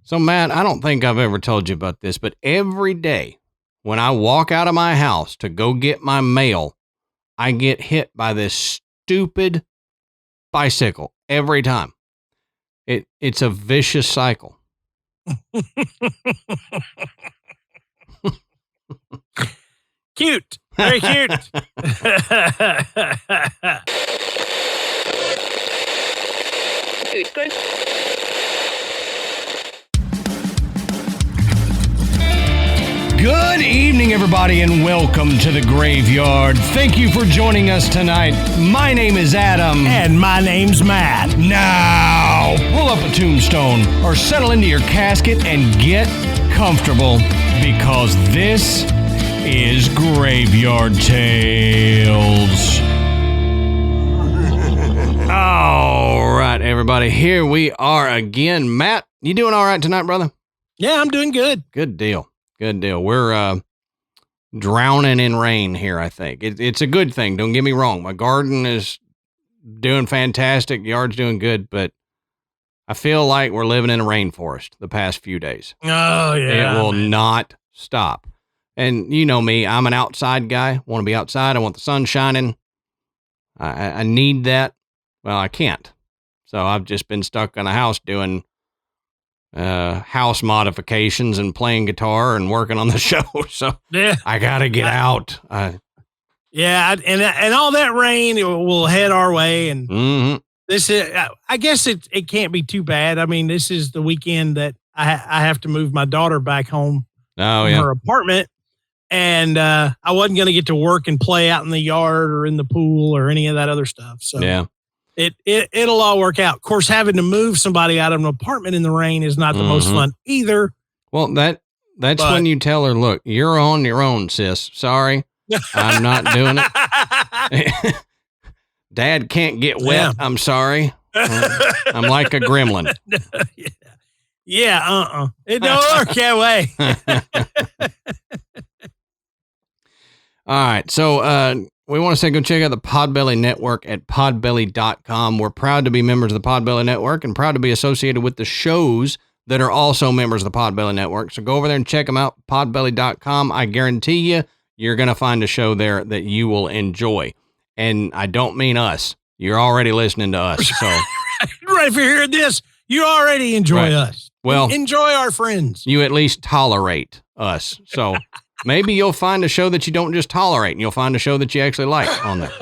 So, Matt, I don't think I've ever told you about this, but every day when I walk out of my house to go get my mail, I get hit by this stupid bicycle every time. It's a vicious cycle. Cute. Very cute. Good. Good evening, everybody, and welcome to the Graveyard. Thank you for joining us tonight. My name is Adam. And my name's Matt. Now, pull up a tombstone or settle into your casket and get comfortable because this is Graveyard Tales. All right, everybody, here we are again. Matt, you doing all right tonight, brother? Yeah, I'm doing good. Good deal. Good deal. We're drowning in rain here, I think. It's a good thing. Don't get me wrong. My garden is doing fantastic. Yard's doing good, but I feel like we're living in a rainforest the past few days. Oh, yeah. It will not stop. And you know me, I'm an outside guy. Want to be outside. I want the sun shining. I need that. Well, I can't. So I've just been stuck in a house doing house modifications and playing guitar and working on the show. So Yeah. I gotta get out. Yeah, and all that rain will head our way, and Mhm. this is. I guess it can't be too bad. I mean, this is the weekend that I have to move my daughter back home Oh from yeah. her apartment, and I wasn't going to get to work and play out in the yard or in the pool or any of that other stuff. So Yeah. It'll all work out. Of course, having to move somebody out of an apartment in the rain is not the most fun either. Well, that's when you tell her, look, you're on your own, sis. Sorry, I'm not doing it. Dad can't get wet. Yeah. I'm sorry. I'm like a gremlin. Yeah, it don't work that way. All right. So we want to say go check out the Podbelly Network at podbelly.com. We're proud to be members of the Podbelly Network and proud to be associated with the shows that are also members of the Podbelly Network. So go over there and check them out, podbelly.com. I guarantee you're going to find a show there that you will enjoy. And I don't mean us. You're already listening to us. So Right, if you're hearing this, you already enjoy us. Well, enjoy our friends. you at least tolerate us. So maybe you'll find a show that you don't just tolerate, and you'll find a show that you actually like on there.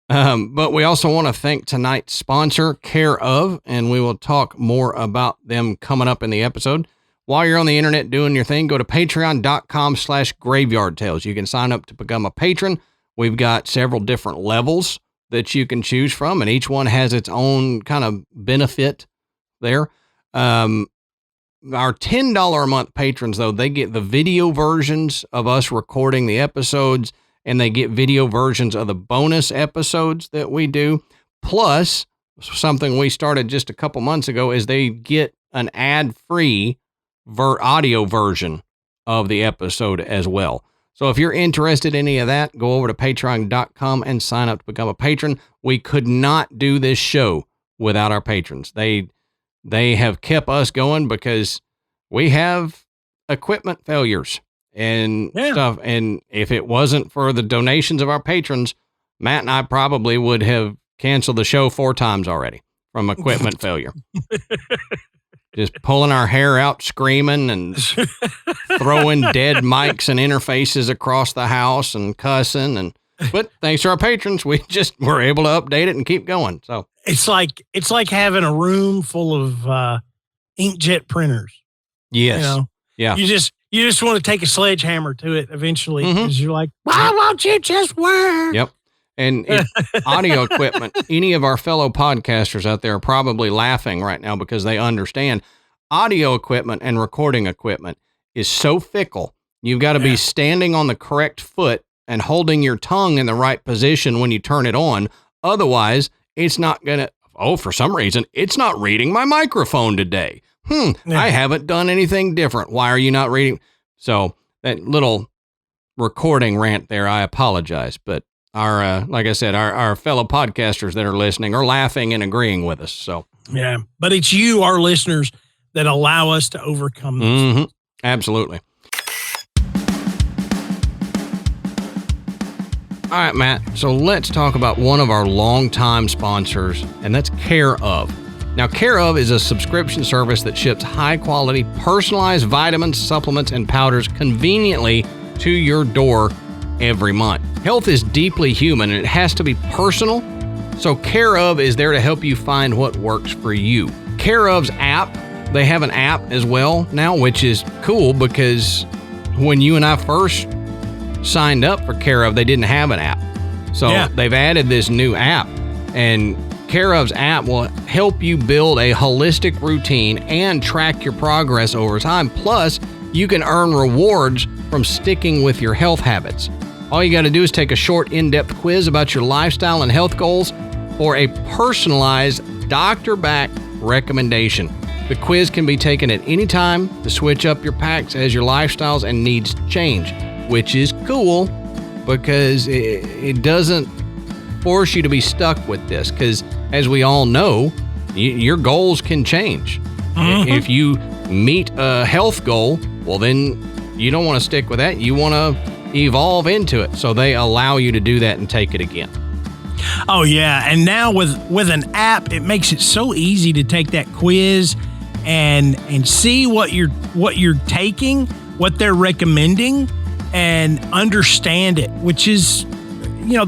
But we also want to thank tonight's sponsor, Care Of, and we will talk more about them coming up in the episode. While you're on the internet doing your thing, go to patreon.com/graveyard tales. You can sign up to become a patron. We've got several different levels that you can choose from, and each one has its own kind of benefit there. Our $10 a month patrons, though, they get the video versions of us recording the episodes, and they get video versions of the bonus episodes that we do. Plus, something we started just a couple months ago is they get an ad-free audio version of the episode as well. So if you're interested in any of that, go over to patreon.com and sign up to become a patron. We could not do this show without our patrons. They have kept us going because we have equipment failures and stuff. And if it wasn't for the donations of our patrons, Matt and I probably would have canceled the show 4 times already from equipment failure. Just pulling our hair out, screaming and throwing dead mics and interfaces across the house and cussing. But thanks to our patrons, we just were able to update it and keep going. So It's like having a room full of inkjet printers. yes, You know, yeah. you just want to take a sledgehammer to it eventually because you're like, why won't you just work? Yep. And audio equipment, any of our fellow podcasters out there are probably laughing right now because they understand audio equipment and recording equipment is so fickle. You've got to be standing on the correct foot and holding your tongue in the right position when you turn it on. Otherwise, it's not going to, for some reason, it's not reading my microphone today. I haven't done anything different. Why are you not reading? So that little recording rant there, I apologize, but our, like I said, our fellow podcasters that are listening are laughing and agreeing with us. So yeah, but it's you, our listeners, that allow us to overcome this. Mm-hmm. Absolutely. All right, Matt. So let's talk about one of our longtime sponsors, and that's Care Of. Now, Care Of is a subscription service that ships high-quality, personalized vitamins, supplements, and powders conveniently to your door every month. Health is deeply human, and it has to be personal, so Care Of is there to help you find what works for you. Care Of's app, they have an app as well now, which is cool because when you and I first signed up for Care Of, they didn't have an app. So they've added this new app, and Care Of's app will help you build a holistic routine and track your progress over time. Plus, you can earn rewards from sticking with your health habits. All you got to do is take a short, in-depth quiz about your lifestyle and health goals for a personalized, doctor-backed recommendation. The quiz can be taken at any time to switch up your packs as your lifestyles and needs change, which is cool because it doesn't force you to be stuck with this, because as we all know, your goals can change. Mm-hmm. If you meet a health goal, well, then you don't want to stick with that. You want to evolve into it. So they allow you to do that and take it again. Oh, yeah. And now with an app, it makes it so easy to take that quiz and see what you're taking, what they're recommending, and understand it, which is,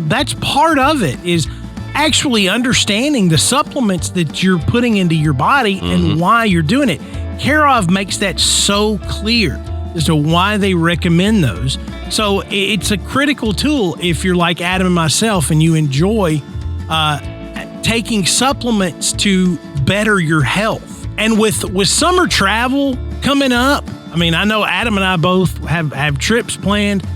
that's part of it, is actually understanding the supplements that you're putting into your body and why you're doing it. Care Of makes that so clear as to why they recommend those. So it's a critical tool if you're like Adam and myself and you enjoy taking supplements to better your health. And with summer travel coming up, I mean, I know Adam and I both have trips planned.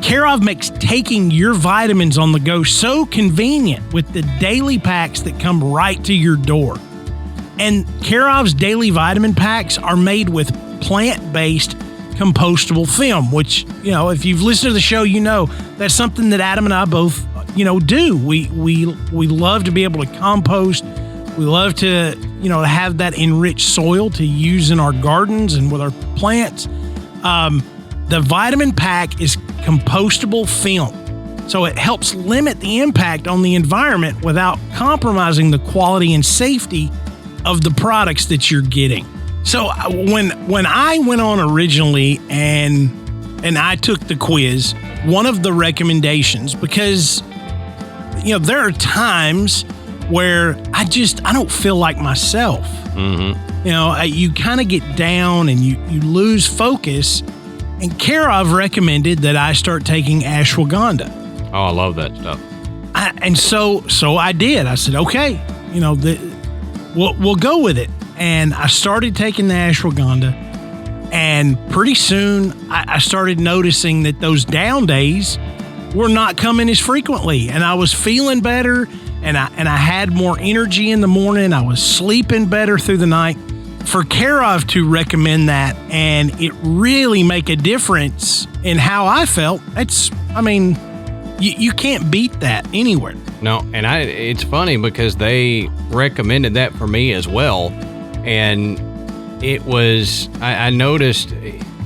Care Of makes taking your vitamins on the go so convenient with the daily packs that come right to your door. And Care Of's daily vitamin packs are made with plant-based compostable film, which, if you've listened to the show, that's something that Adam and I both, do. We love to be able to compost. We love to, have that enriched soil to use in our gardens and with our plants. The vitamin pack is compostable film, so it helps limit the impact on the environment without compromising the quality and safety of the products that you're getting. So when I went on originally and I took the quiz, one of the recommendations, because there are times where I don't feel like myself. Mm-hmm. You kind of get down and you lose focus. And Care Of recommended that I start taking ashwagandha. Oh, I love that stuff. So I did. I said, okay, we'll go with it. And I started taking the ashwagandha. And pretty soon I started noticing that those down days were not coming as frequently. And I was feeling better. And I had more energy in the morning. I was sleeping better through the night. For Care Of to recommend that and it really make a difference in how I felt, you can't beat that anywhere. No, and it's funny because they recommended that for me as well. And it was, I noticed,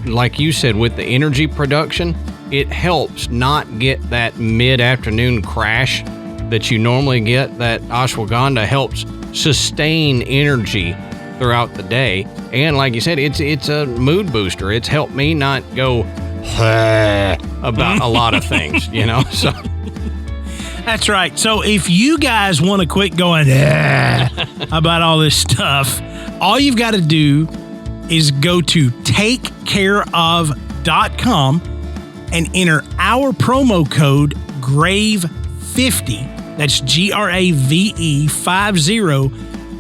like you said, with the energy production, it helps not get that mid-afternoon crash that you normally get. That ashwagandha helps sustain energy throughout the day. And like you said, it's a mood booster. It's helped me not go about a lot of things, so. That's right. So if you guys want to quit going about all this stuff, all you've got to do is go to takecareof.com and enter our promo code GRAVE50. That's GRAVE 50.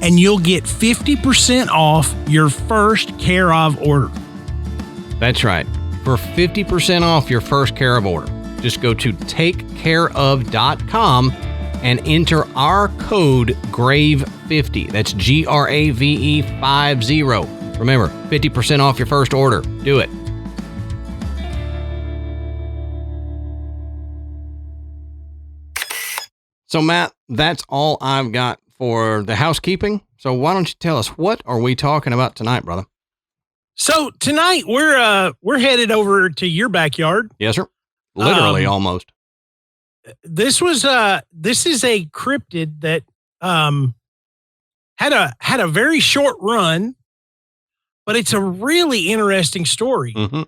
And you'll get 50% off your first Care Of order. That's right. For 50% off your first Care Of order, just go to takecareof.com and enter our code GRAVE50. That's GRAVE 50. Remember, 50% off your first order. Do it. So, Matt, that's all I've got for the housekeeping. So why don't you tell us, what are we talking about tonight, brother? So tonight we're headed over to your backyard. Yes, sir. Literally, almost. This is a cryptid that had a very short run, but it's a really interesting story. Mm-hmm.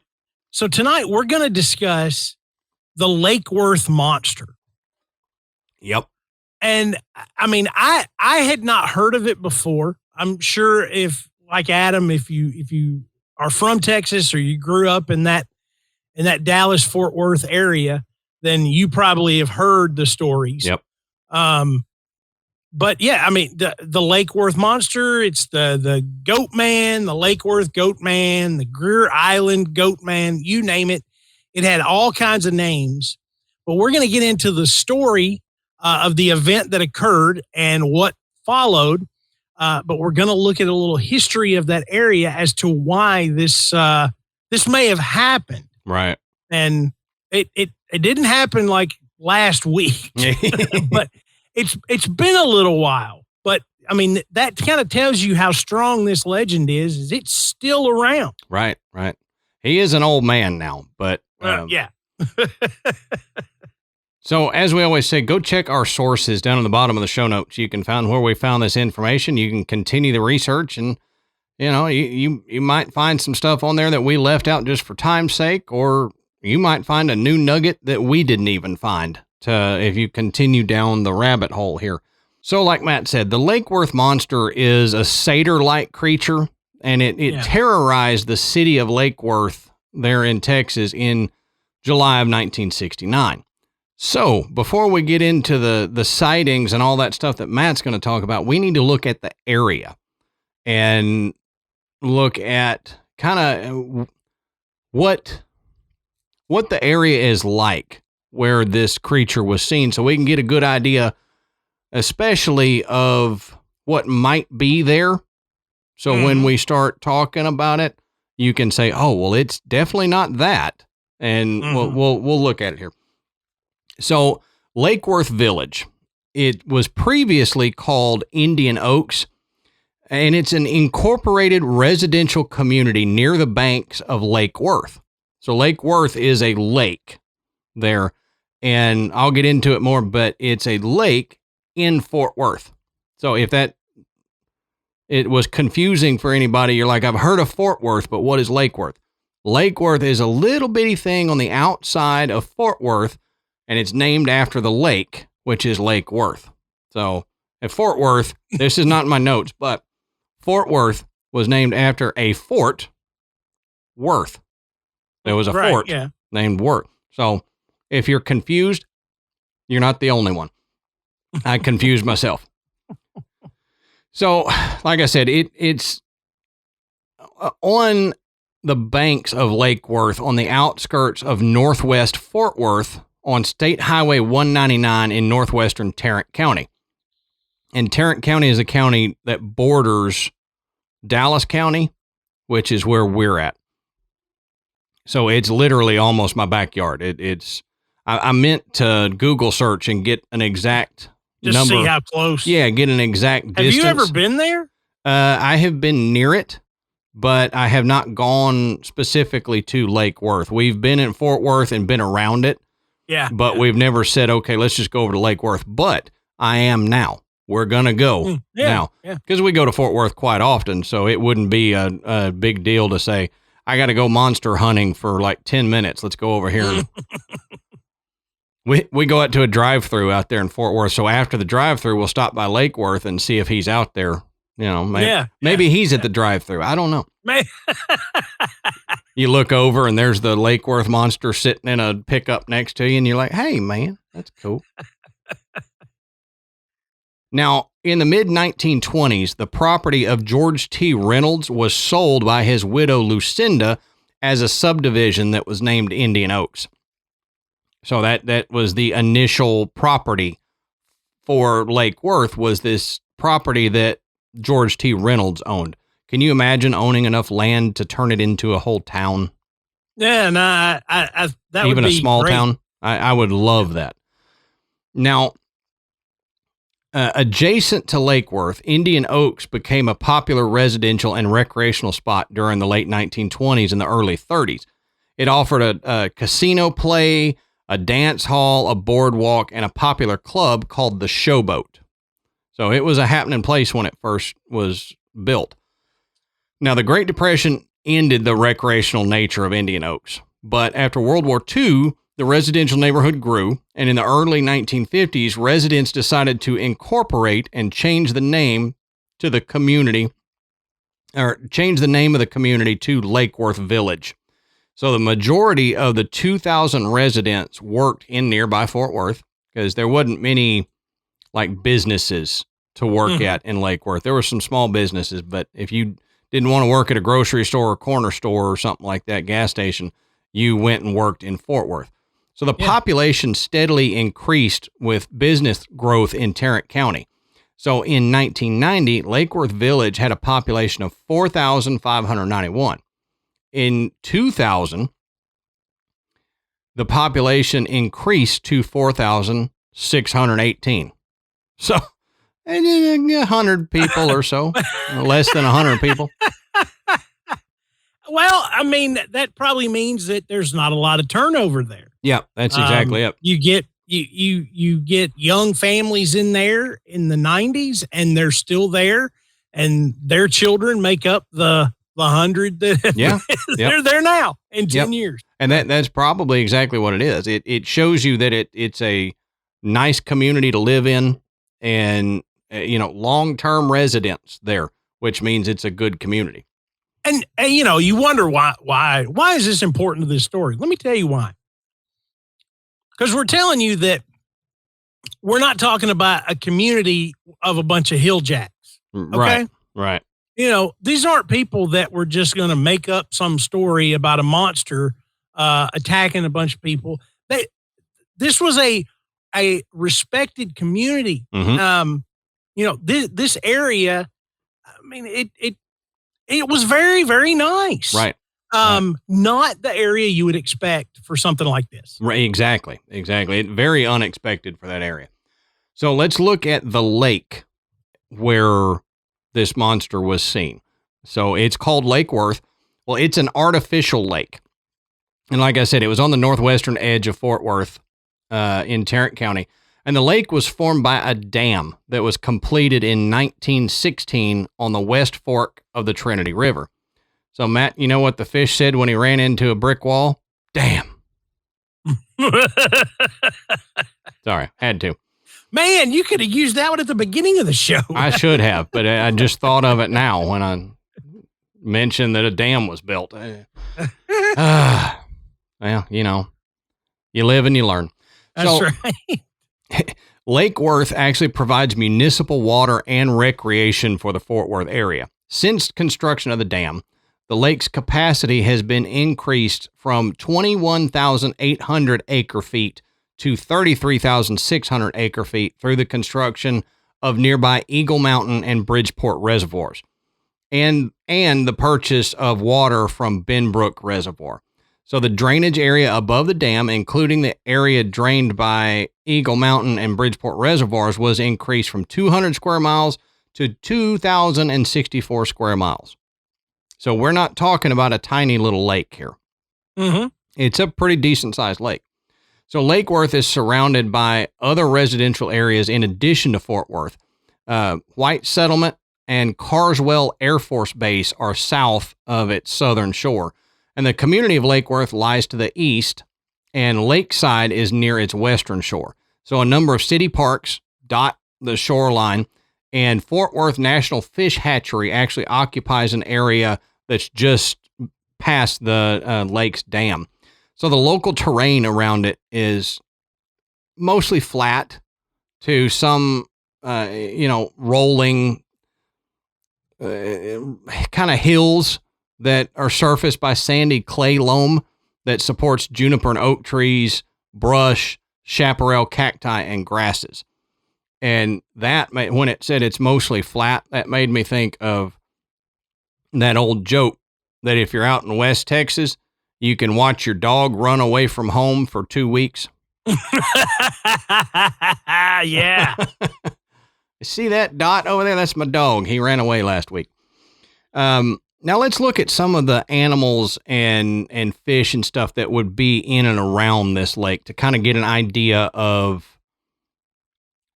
So tonight we're going to discuss the Lake Worth monster. Yep. And I mean, I had not heard of it before. I'm sure if, like Adam, if you are from Texas or you grew up in that Dallas Fort Worth area, then you probably have heard the stories. Yep. But yeah, I mean, the Lake Worth monster, it's the Goat Man, the Lake Worth Goat Man, the Greer Island Goat Man, you name it. It had all kinds of names. But we're going to get into the story of the event that occurred and what followed. But we're going to look at a little history of that area as to why this may have happened. Right. And it didn't happen like last week, but it's been a little while. But I mean, that kind of tells you how strong this legend is it's still around. Right. He is an old man now, but yeah. So as we always say, go check our sources down at the bottom of the show notes. You can find where we found this information. You can continue the research, and you might find some stuff on there that we left out just for time's sake, or you might find a new nugget that we didn't even find if you continue down the rabbit hole here. So like Matt said, the Lake Worth monster is a satyr-like creature, and it terrorized the city of Lake Worth there in Texas in July of 1969. So before we get into the sightings and all that stuff that Matt's going to talk about, we need to look at the area and look at kind of what the area is like where this creature was seen, so we can get a good idea, especially of what might be there. So when we start talking about it, you can say, oh, well, it's definitely not that. And we'll look at it here. So Lake Worth Village, it was previously called Indian Oaks, and it's an incorporated residential community near the banks of Lake Worth. So Lake Worth is a lake there, and I'll get into it more, but it's a lake in Fort Worth. So if it was confusing for anybody, you're like, I've heard of Fort Worth, but what is Lake Worth? Lake Worth is a little bitty thing on the outside of Fort Worth, and it's named after the lake, which is Lake Worth. So at Fort Worth, this is not in my notes, but Fort Worth was named after a Fort Worth. There was a fort named Worth. So if you're confused, you're not the only one. I confused myself. So, like I said, it's on the banks of Lake Worth on the outskirts of northwest Fort Worth on State Highway 199 in northwestern Tarrant County. And Tarrant County is a county that borders Dallas County, which is where we're at. So it's literally almost my backyard. I meant to Google search and get an exact number. Just see how close. Yeah, get an exact distance. Have you ever been there? I have been near it, but I have not gone specifically to Lake Worth. We've been in Fort Worth and been around it. Yeah. But we've never said, okay, let's just go over to Lake Worth. But I am now. We're going to go now. Because we go to Fort Worth quite often, so it wouldn't be a big deal to say, I got to go monster hunting for like 10 minutes. Let's go over here. We go out to a drive-through out there in Fort Worth. So after the drive-through, we'll stop by Lake Worth and see if he's out there. Maybe he's at the drive-through. I don't know. You look over and there's the Lake Worth monster sitting in a pickup next to you, and you're like, hey, man, that's cool. Now, in the mid-1920s, the property of George T. Reynolds was sold by his widow Lucinda as a subdivision that was named Indian Oaks. So that was the initial property for Lake Worth, was this property that George T. Reynolds owned. Can you imagine owning enough land to turn it into a whole town? Yeah, no, that would be even a small great. town. I would love that. Now, Adjacent to Lake Worth, Indian Oaks became a popular residential and recreational spot during the late 1920s and the early 30s. It offered a casino play, a dance hall, a boardwalk, and a popular club called the Showboat. So it was a happening place when it first was built. Now, the Great Depression ended the recreational nature of Indian Oaks, but after World War II, the residential neighborhood grew, and in the early 1950s, residents decided to incorporate and change the name to the community, or change the name of the community to Lake Worth Village. So the majority of the 2,000 residents worked in nearby Fort Worth because there wasn't many like businesses to work at in Lake Worth. There were some small businesses, but if you didn't want to work at a grocery store or corner store or something like that, gas station, you went and worked in Fort Worth. So the population steadily increased with business growth in Tarrant County. So in 1990, Lake Worth Village had a population of 4,591. In 2000, the population increased to 4,618. So 100 people or so, less than 100 people. Well, I mean, that probably means that there's not a lot of turnover there. Yeah, that's exactly it. You get young families in there in the 90s, and they're still there, and their children make up the 100 that they're there now in 10 years. And that's probably exactly what it is. It shows you that it's a nice community to live in, and long-term residents there, which means it's a good community. And you wonder why is this important to this story? Let me tell you why. Because we're telling you that we're not talking about a community of a bunch of hill jacks. Okay? Right. These aren't people that were just going to make up some story about a monster attacking a bunch of people. This was a respected community. This area, I mean, it was very, very nice. Right. Not the area you would expect for something like this. Right. Exactly. Very unexpected for that area. So let's look at the lake where this monster was seen. So it's called Lake Worth. Well, it's an artificial lake. And like I said, it was on the northwestern edge of Fort Worth in Tarrant County. And the lake was formed by a dam that was completed in 1916 on the West Fork of the Trinity River. So, Matt, you know what the fish said when he ran into a brick wall? Damn. Sorry, had to. Man, you could have used that one at the beginning of the show. I should have, but I just thought of it now when I mentioned that a dam was built. Well, you live and you learn. That's right. Lake Worth actually provides municipal water and recreation for the Fort Worth area. Since construction of the dam, the lake's capacity has been increased from 21,800 acre feet to 33,600 acre feet through the construction of nearby Eagle Mountain and Bridgeport reservoirs, and the purchase of water from Benbrook Reservoir. So the drainage area above the dam, including the area drained by Eagle Mountain and Bridgeport reservoirs, was increased from 200 square miles to 2,064 square miles. So we're not talking about a tiny little lake here. Mm-hmm. It's a pretty decent sized lake. So Lake Worth is surrounded by other residential areas in addition to Fort Worth. White Settlement and Carswell Air Force Base are south of its southern shore. And the community of Lake Worth lies to the east, and Lakeside is near its western shore. So a number of city parks dot the shoreline, and Fort Worth National Fish Hatchery actually occupies an area that's just past the lake's dam. So the local terrain around it is mostly flat to some, rolling kind of hills that are surfaced by sandy clay loam that supports juniper and oak trees, brush, chaparral, cacti, and grasses. And that, when it said it's mostly flat, that made me think of that old joke that if you're out in West Texas, you can watch your dog run away from home for 2 weeks. Yeah. See that dot over there? That's my dog. He ran away last week. Now let's look at some of the animals and fish and stuff that would be in and around this lake to kind of get an idea of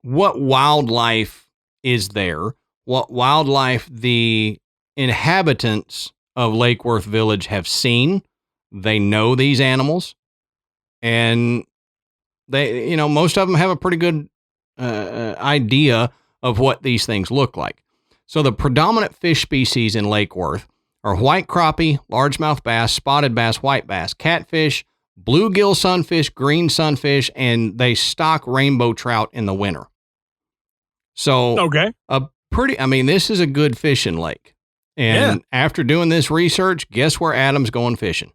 what wildlife is there, what wildlife the inhabitants of Lake Worth Village have seen. They know these animals, and they, most of them have a pretty good idea of what these things look like. So the predominant fish species in Lake Worth are white crappie, largemouth bass, spotted bass, white bass, catfish, bluegill sunfish, green sunfish, and they stock rainbow trout in the winter. So okay, this is a good fishing lake. And after doing this research, guess where Adam's going fishing?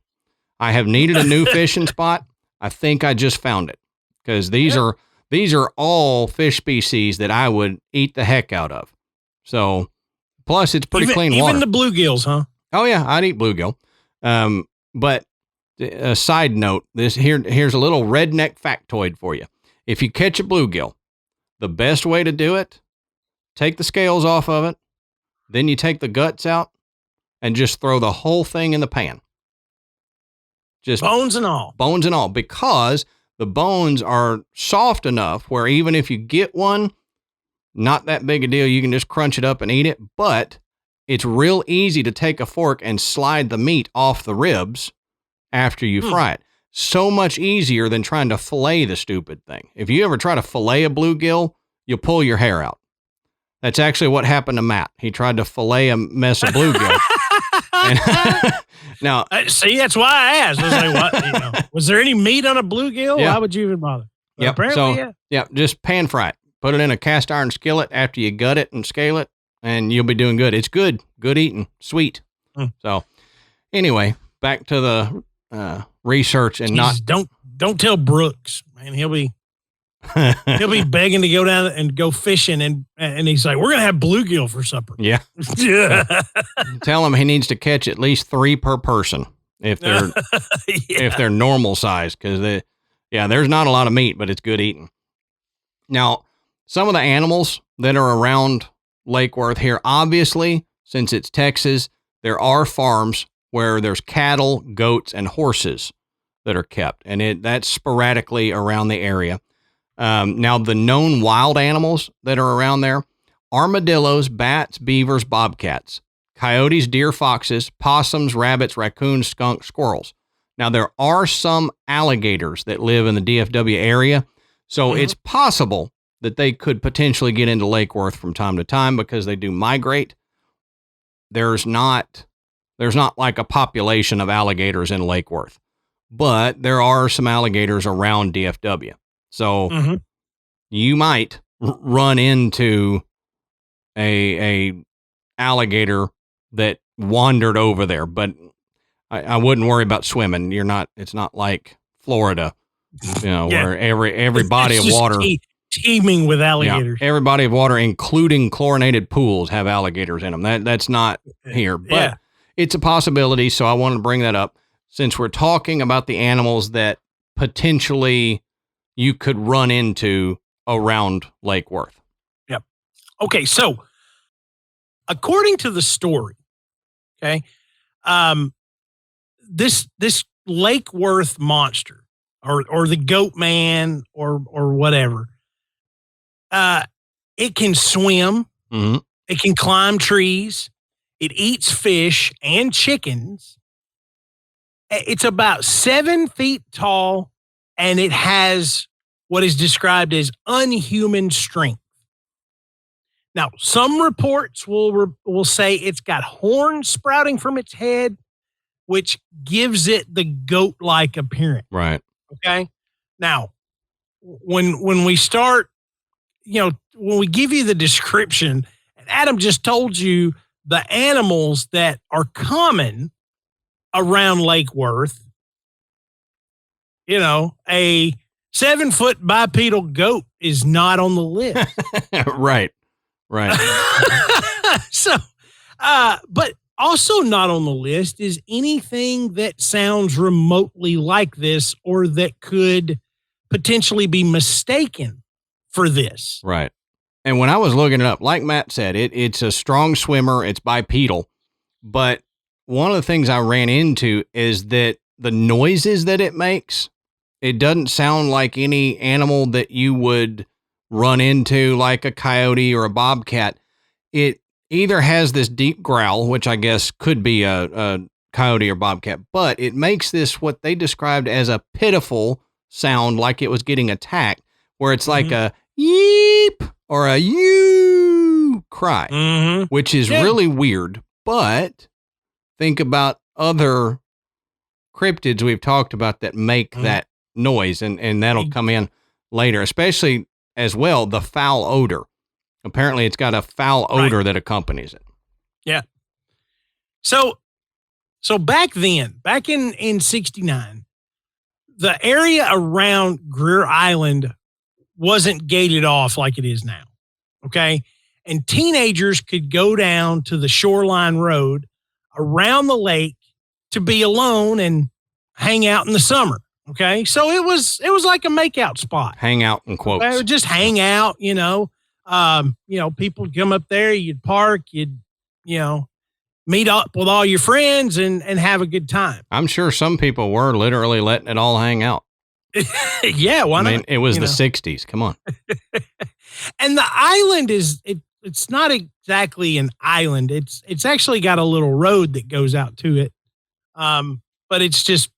I have needed a new fishing spot. I think I just found it, because these are all fish species that I would eat the heck out of. So, plus it's pretty clean water. Even the bluegills, huh? Oh yeah, I'd eat bluegill. But a side note, here's a little redneck factoid for you. If you catch a bluegill, the best way to do it, take the scales off of it, then you take the guts out and just throw the whole thing in the pan. Just bones and all, because the bones are soft enough where even if you get one, not that big a deal. You can just crunch it up and eat it, but it's real easy to take a fork and slide the meat off the ribs after you fry it. So much easier than trying to fillet the stupid thing. If you ever try to fillet a bluegill, you'll pull your hair out. That's actually what happened to Matt. He tried to fillet a mess of bluegill. Now, see, that's why I asked. I was like, what? Was there any meat on a bluegill? Yeah. Why would you even bother? Yep. Apparently, just pan fry it. Put it in a cast iron skillet after you gut it and scale it, and you'll be doing good. It's good eating, sweet. So, anyway, back to the research and don't tell Brooks, man. He'll be begging to go down and go fishing, and he's like, we're gonna have bluegill for supper. Yeah. Tell him he needs to catch at least 3 per person if they're if they're normal size, because there's not a lot of meat, but it's good eating. Now, some of the animals that are around Lake Worth here, obviously, since it's Texas, there are farms where there's cattle, goats, and horses that are kept, and that's sporadically around the area. Now, the known wild animals that are around there: armadillos, bats, beavers, bobcats, coyotes, deer, foxes, possums, rabbits, raccoons, skunks, squirrels. Now, there are some alligators that live in the DFW area, so it's possible that they could potentially get into Lake Worth from time to time because they do migrate. There's not like a population of alligators in Lake Worth, but there are some alligators around DFW. So you might run into a alligator that wandered over there, but I wouldn't worry about swimming. It's not like Florida, where every body of water teeming with alligators. Yeah, every body of water, including chlorinated pools, have alligators in them. That's not here, but it's a possibility. So I wanted to bring that up since we're talking about the animals that potentially you could run into around Lake Worth. Yep. Okay. So according to the story, this Lake Worth monster or the goat man or whatever, it can swim. Mm-hmm. It can climb trees. It eats fish and chickens. It's about 7 feet tall, and it has what is described as unhuman strength. Now, some reports will say it's got horns sprouting from its head, which gives it the goat-like appearance. Right. Okay. Now, when we start, when we give you the description, Adam just told you the animals that are common around Lake Worth, a 7-foot bipedal goat is not on the list. Right. So, but also not on the list is anything that sounds remotely like this or that could potentially be mistaken for this. Right. And when I was looking it up, like Matt said, it's a strong swimmer. It's bipedal. But one of the things I ran into is that the noises that it makes, it doesn't sound like any animal that you would run into, like a coyote or a bobcat. It either has this deep growl, which I guess could be a coyote or bobcat, but it makes this what they described as a pitiful sound, like it was getting attacked, where it's like a yeep or a you cry, which is really weird. But think about other cryptids we've talked about that make that noise, and that'll come in later, especially as well, the foul odor. Apparently it's got a foul odor that accompanies it. Yeah. So back then, back in 69, the area around Greer Island wasn't gated off like it is now. Okay. And teenagers could go down to the shoreline road around the lake to be alone and hang out in the summer. Okay. So it was like a makeout spot. Hang out in quotes. Okay? Just hang out, people would come up there, you'd park, you'd, meet up with all your friends and have a good time. I'm sure some people were literally letting it all hang out. Yeah, why not? It was the 60s. Come on. And the island it's not exactly an island. It's actually got a little road that goes out to it. But it's just,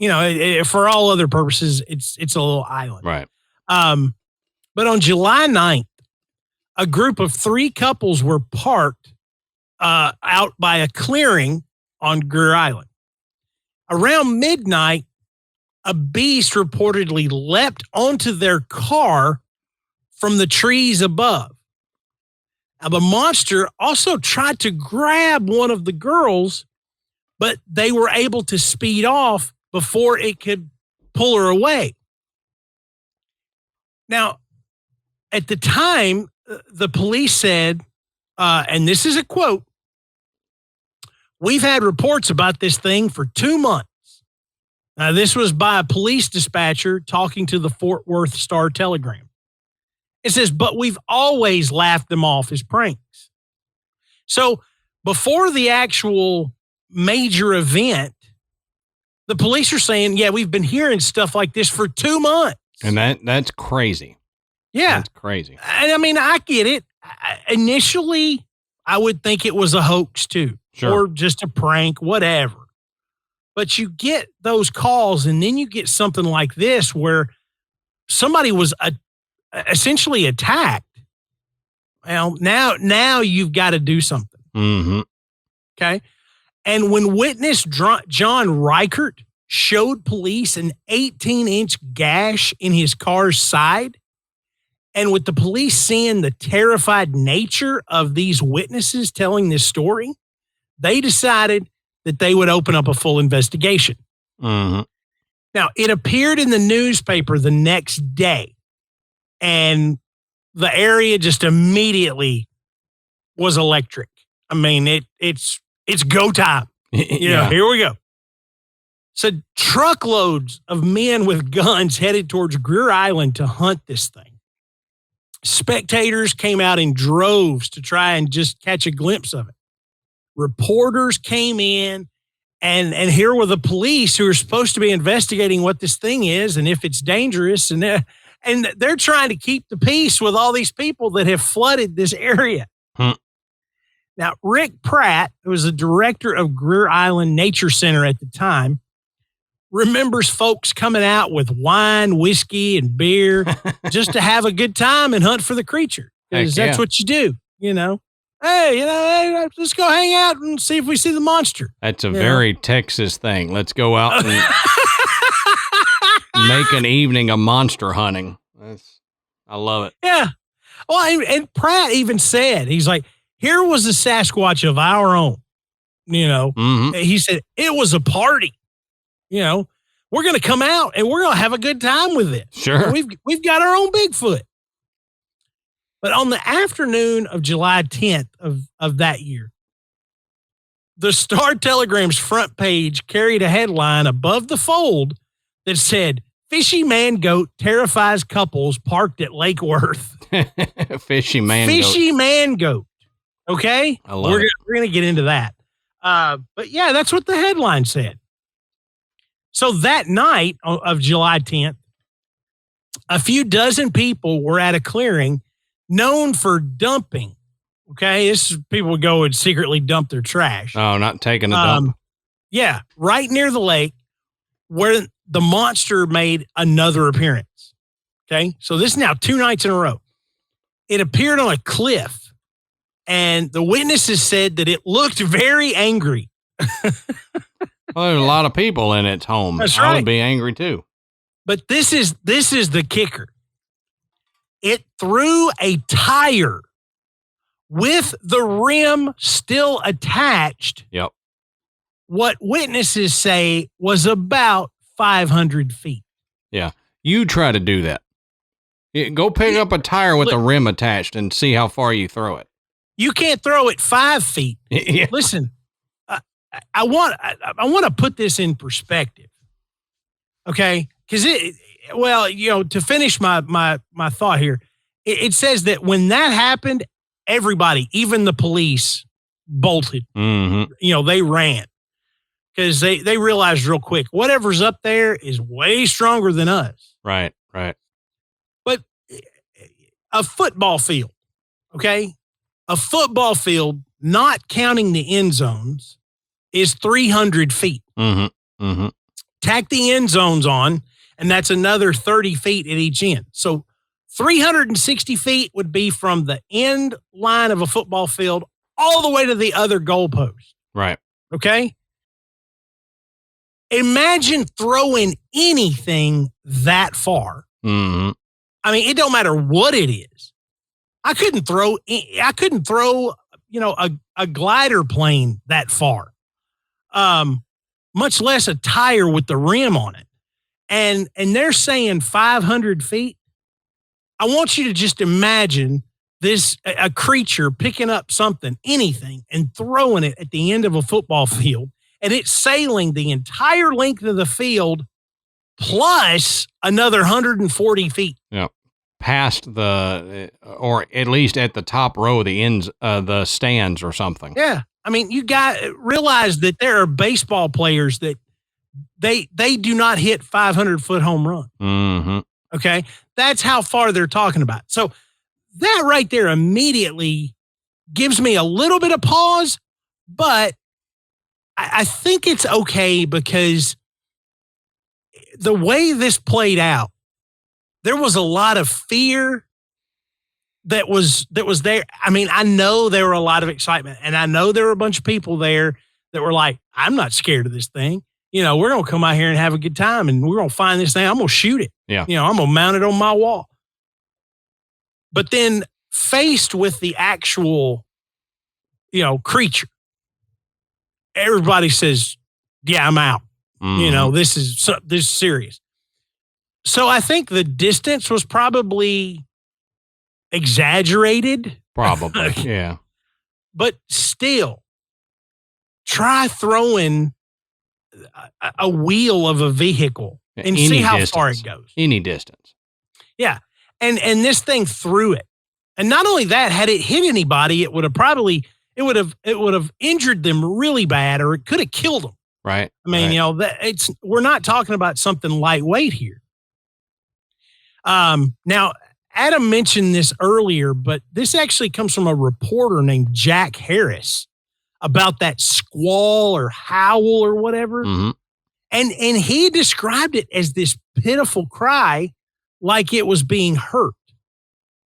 for all other purposes, it's a little island. Right. But on July 9th, a group of 3 couples were parked out by a clearing on Greer Island. Around midnight, a beast reportedly leapt onto their car from the trees above. Now, the monster also tried to grab one of the girls, but they were able to speed off before it could pull her away. Now, at the time, the police said, and this is a quote, "We've had reports about this thing for 2 months." Now, this was by a police dispatcher talking to the Fort Worth Star-Telegram. It says, "But we've always laughed them off as pranks." So before the actual major event, the police are saying, yeah, we've been hearing stuff like this for 2 months. And that's crazy. Yeah. That's crazy. And I mean, I get it. Initially, I would think it was a hoax too. Sure. Or just a prank, whatever. But you get those calls and then you get something like this where somebody was essentially attacked. Well, now you've got to do something. Mm-hmm. Okay. And when witness John Reichert showed police an 18-inch gash in his car's side, and with the police seeing the terrified nature of these witnesses telling this story, they decided that they would open up a full investigation. Mm-hmm. Now, it appeared in the newspaper the next day, and the area just immediately was electric. I mean, it's go time. Yeah. Here we go. So truckloads of men with guns headed towards Greer Island to hunt this thing. Spectators came out in droves to try and just catch a glimpse of it. Reporters came in, and here were the police who are supposed to be investigating what this thing is and if it's dangerous, and they're trying to keep the peace with all these people that have flooded this area. Now, Rick Pratt, who was the director of Greer Island Nature Center at the time, remembers folks coming out with wine, whiskey, and beer just to have a good time and hunt for the creature. Because that's what you do, Hey, let's go hang out and see if we see the monster. That's a very Texas thing. Let's go out and make an evening of monster hunting. I love it. Yeah. Well, and Pratt even said, he's like, here was a Sasquatch of our own, Mm-hmm. He said, it was a party. We're going to come out and we're going to have a good time with it. Sure. We've got our own Bigfoot. But on the afternoon of July 10th of that year, the Star-Telegram's front page carried a headline above the fold that said, "Fishy man goat terrifies couples parked at Lake Worth." Fishy man Fishy man goat. Okay? I love it. We're going to get into that. But yeah, that's what the headline said. So that night of July 10th, a few dozen people were at a clearing known for dumping. Okay? This is people would go and secretly dump their trash. Oh, not taking a dump? Yeah, right near the lake where the monster made another appearance. Okay? So this is now 2 nights in a row. It appeared on a cliff, and the witnesses said that it looked very angry. Well, there's a lot of people in its home. That's I right. would be angry too. But this is the kicker. It threw a tire with the rim still attached. Yep. What witnesses say was about 500 feet. Yeah. You try to do that. Go pick up a tire with a rim attached and see how far you throw it. You can't throw it 5 feet. Yeah. Listen, I want to put this in perspective. Okay? Because to finish my thought here, it says that when that happened, everybody, even the police, bolted. Mm-hmm. They ran because they realized real quick, whatever's up there is way stronger than us. Right, right. But a football field, okay? A football field, not counting the end zones, is 300 feet. Mm-hmm. Mm-hmm. Tack the end zones on, and that's another 30 feet at each end. So 360 feet would be from the end line of a football field all the way to the other goalpost. Right. Okay? Imagine throwing anything that far. Mm-hmm. I mean, it don't matter what it is. I couldn't throw, a glider plane that far. Much less a tire with the rim on it. And they're saying 500 feet. I want you to just imagine a creature picking up something, anything, and throwing it at the end of a football field, and it's sailing the entire length of the field plus another 140 feet. Yeah. Past or at least at the top row of the ends, the stands or something. Yeah. I mean, you realize that there are baseball players that they do not hit 500-foot home run. Mm-hmm. Okay. That's how far they're talking about. So that right there immediately gives me a little bit of pause, but I think it's okay because the way this played out, there was a lot of fear that was there. I mean, I know there were a lot of excitement, and I know there were a bunch of people there that were like, I'm not scared of this thing. We're going to come out here and have a good time, and we're going to find this thing. I'm going to shoot it. Yeah. I'm going to mount it on my wall. But then faced with the actual, creature, everybody says, yeah, I'm out. Mm-hmm. This is serious. So I think the distance was probably exaggerated. Probably, yeah. But still, try throwing a wheel of a vehicle and see how far it goes. Any distance. Yeah. And this thing threw it. And not only that, had it hit anybody, it would have injured them really bad, or it could have killed them. Right. I mean, we're not talking about something lightweight here. Now, Adam mentioned this earlier, but this actually comes from a reporter named Jack Harris about that squall or howl or whatever. Mm-hmm. And he described it as this pitiful cry, like it was being hurt,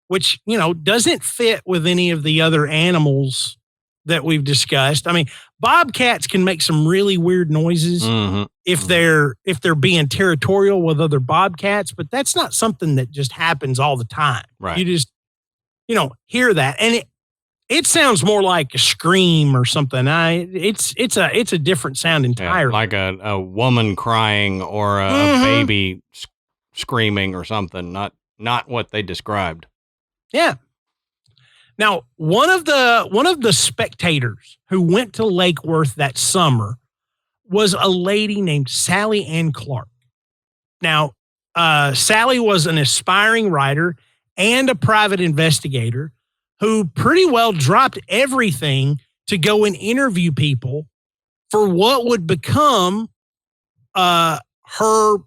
which, doesn't fit with any of the other animals that we've discussed. I mean, bobcats can make some really weird noises if they're being territorial with other bobcats, but that's not something that just happens all the time. Right. You just, hear that. And it sounds more like a scream or something. It's a different sound entirely. Yeah, like a woman crying or a baby screaming or something. Not what they described. Yeah. Now, one of the spectators who went to Lake Worth that summer was a lady named Sally Ann Clark. Now, Sally was an aspiring writer, and a private investigator who pretty well dropped everything to go and interview people for what would become her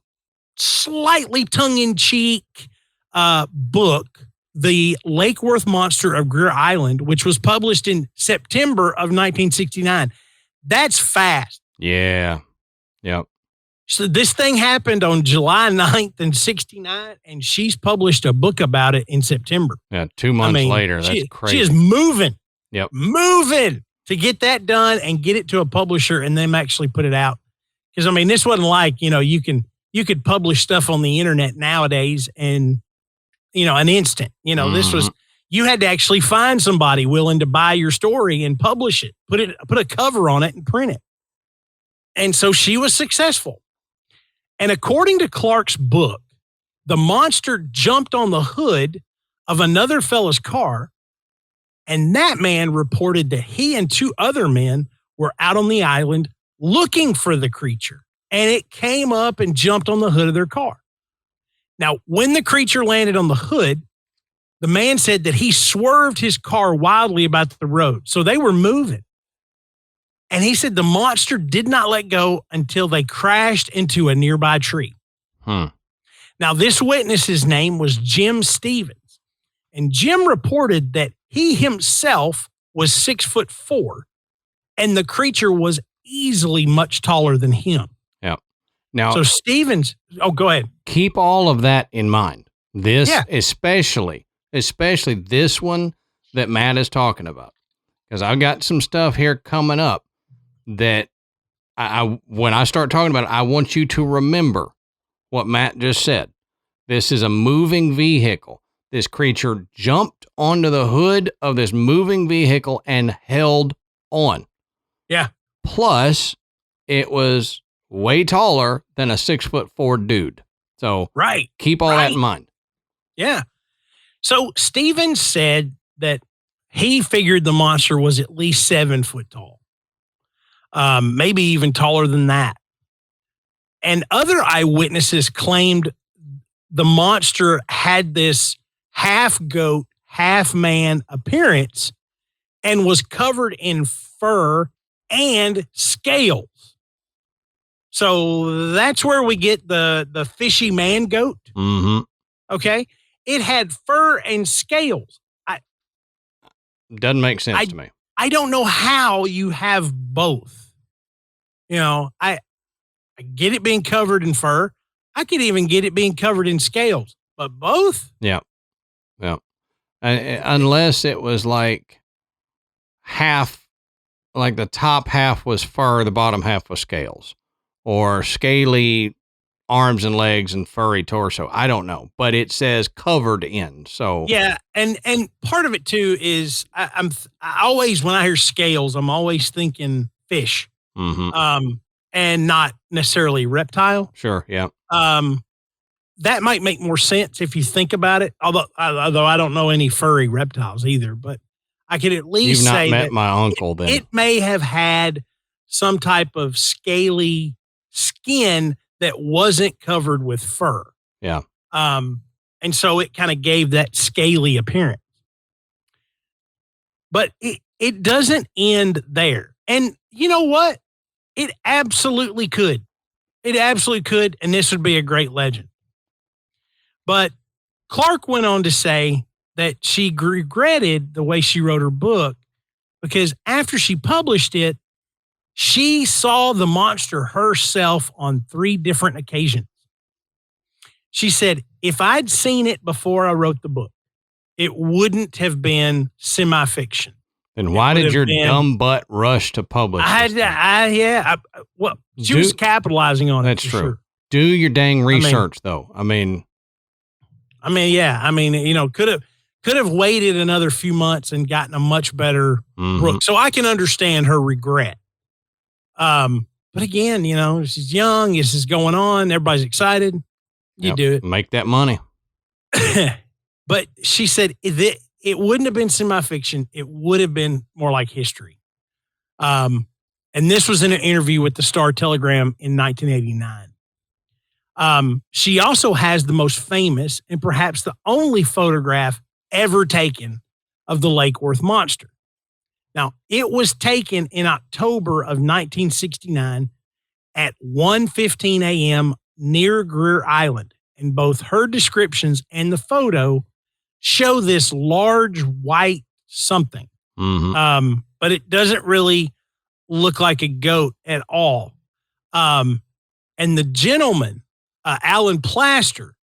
slightly tongue-in-cheek book, The Lake Worth Monster of Greer Island, which was published in September of 1969. That's fast. Yeah. Yep. So this thing happened on July 9th in 69, and she's published a book about it in September. Yeah, 2 months later. That's crazy. She is moving. Yep. Moving to get that done and get it to a publisher and them actually put it out. Because, I mean, this wasn't like, you could publish stuff on the internet nowadays and, an instant. This was, you had to actually find somebody willing to buy your story and publish it, put a cover on it and print it. And so she was successful. And according to Clark's book, the monster jumped on the hood of another fella's car, and that man reported that he and 2 other men were out on the island looking for the creature, and it came up and jumped on the hood of their car. Now, when the creature landed on the hood, the man said that he swerved his car wildly about the road, so they were moving. And he said the monster did not let go until they crashed into a nearby tree. Now, this witness's name was Jim Stevens. And Jim reported that he himself was 6'4", and the creature was easily much taller than him. Yeah. Now, so Stevens, go ahead. Keep all of that in mind. This, especially this one that Matt is talking about. Because I've got some stuff here coming up that when I start talking about it, I want you to remember what Matt just said. This is a moving vehicle. This creature jumped onto the hood of this moving vehicle and held on. Yeah. Plus, it was way taller than a 6'4" dude. So keep all that in mind. Yeah. So Stevens said that he figured the monster was at least 7 foot tall. Maybe even taller than that. And other eyewitnesses claimed the monster had this half goat, half man appearance and was covered in fur and scales. So that's where we get the fishy man goat. Mm-hmm. Okay. It had fur and scales. Doesn't make sense to me. I don't know how you have both. I get it being covered in fur. I could even get it being covered in scales, but both? Yeah. Yeah. Unless it was like half, like the top half was fur, the bottom half was scales, or scaly arms and legs and furry torso. I don't know, but it says covered in. So yeah, and part of it too is I always, when I hear scales, I'm always thinking fish, and not necessarily reptile. Sure, yeah. That might make more sense if you think about it. Although I don't know any furry reptiles either, but I could at least say you've not met my uncle. Then it may have had some type of scaly skin that wasn't covered with fur. Yeah. And so it kind of gave that scaly appearance. But it doesn't end there. And you know what? It absolutely could. It absolutely could, and this would be a great legend. But Clark went on to say that she regretted the way she wrote her book because after she published it, she saw the monster herself on 3 different occasions. She said, if I'd seen it before I wrote the book, it wouldn't have been semi-fiction. Then why did your dumb butt rush to publish? She was capitalizing on it. That's true. Sure. Do your dang research, though. Could have waited another few months and gotten a much better book. So I can understand her regret. But again, she's young. This is going on. Everybody's excited. You do it. Make that money. But she said it wouldn't have been semi-fiction. It would have been more like history. And this was in an interview with the Star Telegram in 1989. She also has the most famous and perhaps the only photograph ever taken of the Lake Worth monster. Now, it was taken in October of 1969 at 1:15 a.m. near Greer Island, and both her descriptions and the photo show this large white something. Mm-hmm. But it doesn't really look like a goat at all. And the gentleman, Alan Plaster,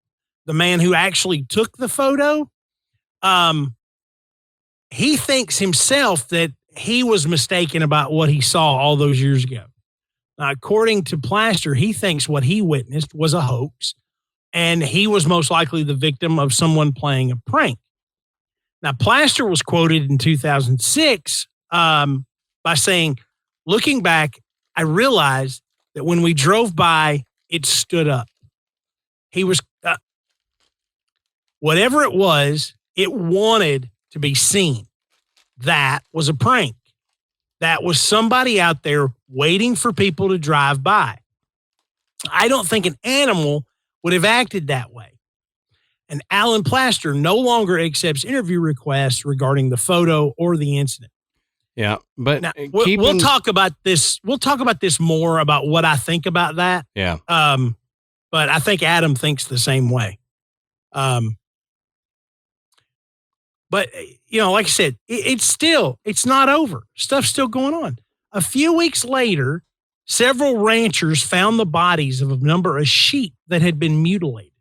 the man who actually took the photo, he thinks himself that he was mistaken about what he saw all those years ago. Now, according to Plaster, he thinks what he witnessed was a hoax, and he was most likely the victim of someone playing a prank. Now, Plaster was quoted in 2006 by saying, "Looking back, I realized that when we drove by, it stood up. He was, whatever it was, it wanted to be seen. That was a prank. That was somebody out there waiting for people to drive by. I don't think an animal would have acted that way." And Alan Plaster no longer accepts interview requests regarding the photo or the incident. Yeah, but now, we'll talk about this. We'll talk about this more about what I think about that. Yeah. But I think Adam thinks the same way. But, like I said, it's not over. Stuff's still going on. A few weeks later, several ranchers found the bodies of a number of sheep that had been mutilated.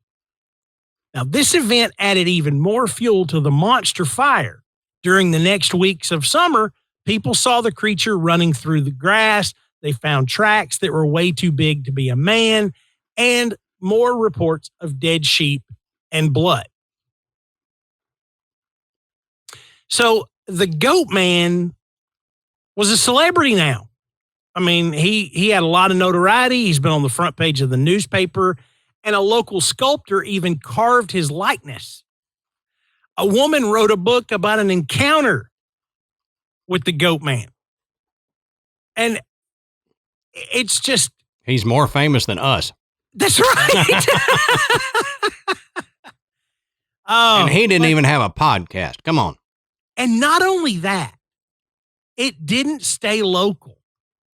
Now, this event added even more fuel to the monster fire. During the next weeks of summer, people saw the creature running through the grass. They found tracks that were way too big to be a man, and more reports of dead sheep and blood. So the Goat Man was a celebrity now. I mean, he had a lot of notoriety. He's been on the front page of the newspaper, and a local sculptor even carved his likeness. A woman wrote a book about an encounter with the Goat Man. And it's just... He's more famous than us. That's right. And he didn't even have a podcast. Come on. And not only that, it didn't stay local.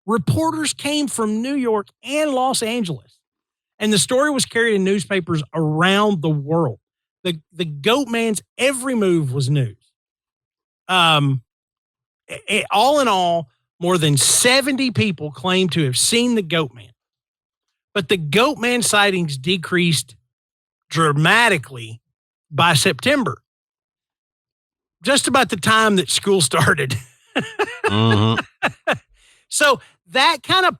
Reporters came from New York and Los Angeles, and the story was carried in newspapers around the world. The Goat Man's every move was news. All in all, more than 70 people claim to have seen the Goat Man. But the Goat Man sightings decreased dramatically by September, just about the time that school started. Mm-hmm. So that kind of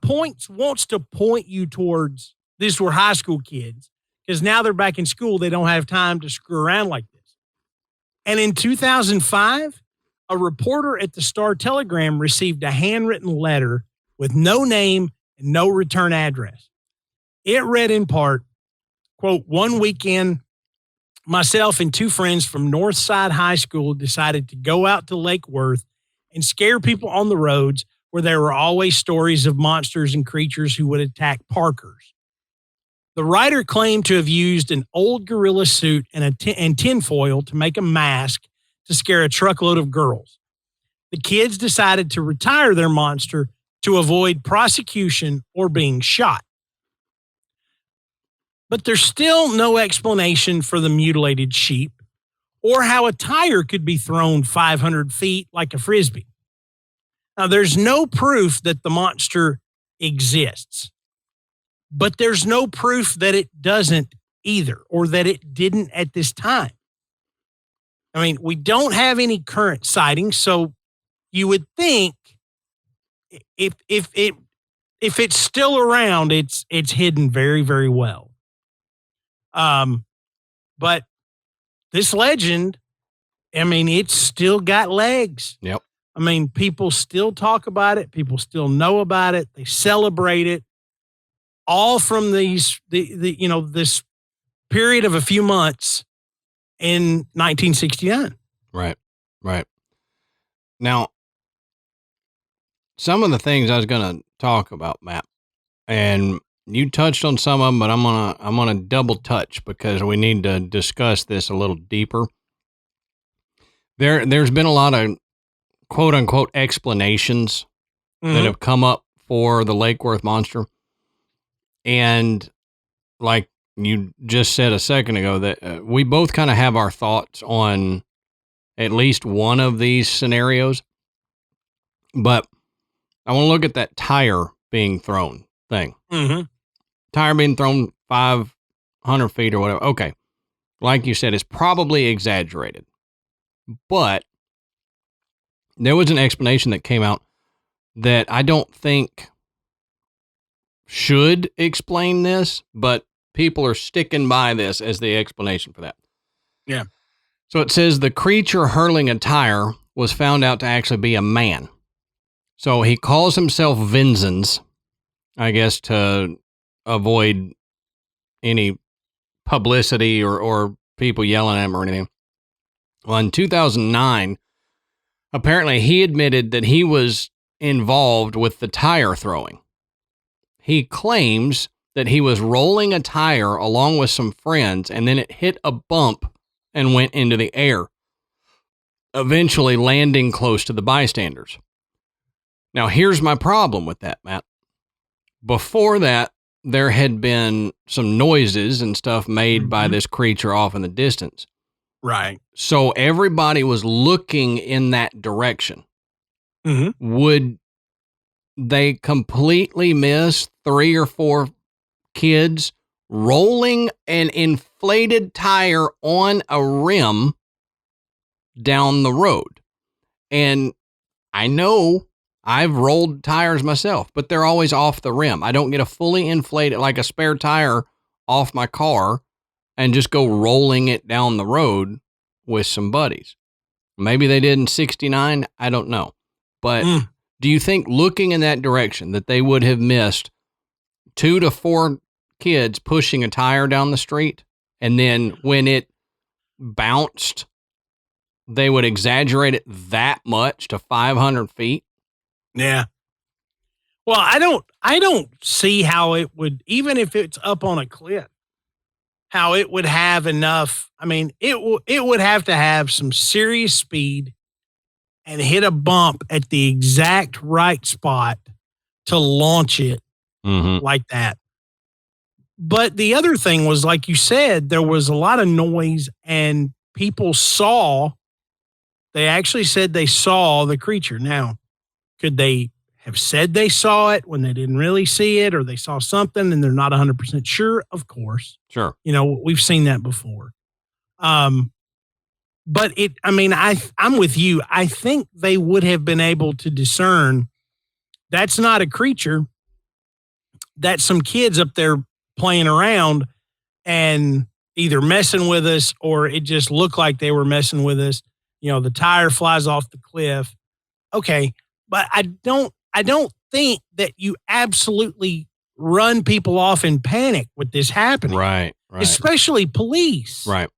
wants to point you towards these were high school kids, because now they're back in school. They don't have time to screw around like this. And in 2005, a reporter at the Star-Telegram received a handwritten letter with no name and no return address. It read in part, quote, "One weekend, myself and two friends from Northside High School decided to go out to Lake Worth and scare people on the roads where there were always stories of monsters and creatures who would attack parkers. The writer claimed to have used an old gorilla suit and tinfoil to make a mask to scare a truckload of girls. The kids decided to retire their monster to avoid prosecution or being shot. But there's still no explanation for the mutilated sheep or how a tire could be thrown 500 feet like a frisbee. Now, there's no proof that the monster exists, but there's no proof that it doesn't either, or that it didn't at this time. I mean, we don't have any current sightings, so you would think if it's still around, it's hidden very, very well. But this legend, I mean, it's still got legs. Yep. I mean, people still talk about it. People still know about it. They celebrate it. All from this period of a few months in 1969. Right. Now, some of the things I was going to talk about, Matt, and you touched on some of them, but I'm gonna double touch because we need to discuss this a little deeper. There's been a lot of quote unquote explanations that have come up for the Lake Worth monster, and like you just said a second ago, that we both kind of have our thoughts on at least one of these scenarios. But I want to look at that tire being thrown thing. Tire being thrown 500 feet or whatever. Okay. Like you said, it's probably exaggerated. But there was an explanation that came out that I don't think should explain this, but people are sticking by this as the explanation for that. Yeah. So it says the creature hurling a tire was found out to actually be a man. So he calls himself Vinzens, I guess, to avoid any publicity or people yelling at him or anything. Well, in 2009, apparently he admitted that he was involved with the tire throwing. He claims that he was rolling a tire along with some friends, and then it hit a bump and went into the air, eventually landing close to the bystanders. Now, here's my problem with that, Matt. Before that, there had been some noises and stuff made by this creature off in the distance. Right. So everybody was looking in that direction. Would they completely miss 3 or 4 kids rolling an inflated tire on a rim down the road? And I know I've rolled tires myself, but they're always off the rim. I don't get a fully inflated, like a spare tire off my car and just go rolling it down the road with some buddies. Maybe they did in 69. I don't know. But do you think looking in that direction that they would have missed 2 to 4 kids pushing a tire down the street? And then when it bounced, they would exaggerate it that much to 500 feet? Yeah. Well, I don't see how it would, even if it's up on a cliff, how it would have enough. I mean, it would have to have some serious speed and hit a bump at the exact right spot to launch it like that. But the other thing was, like you said, there was a lot of noise and people they actually said they saw the creature. Now, could they have said they saw it when they didn't really see it, or they saw something and they're not 100% sure? Of course. Sure. You know, we've seen that before. But I'm with you. I think they would have been able to discern that's not a creature. That's some kids up there playing around and either messing with us, or it just looked like they were messing with us. You know, the tire flies off the cliff. Okay. But I don't think that you absolutely run people off in panic with this happening. Right. Especially police. Right.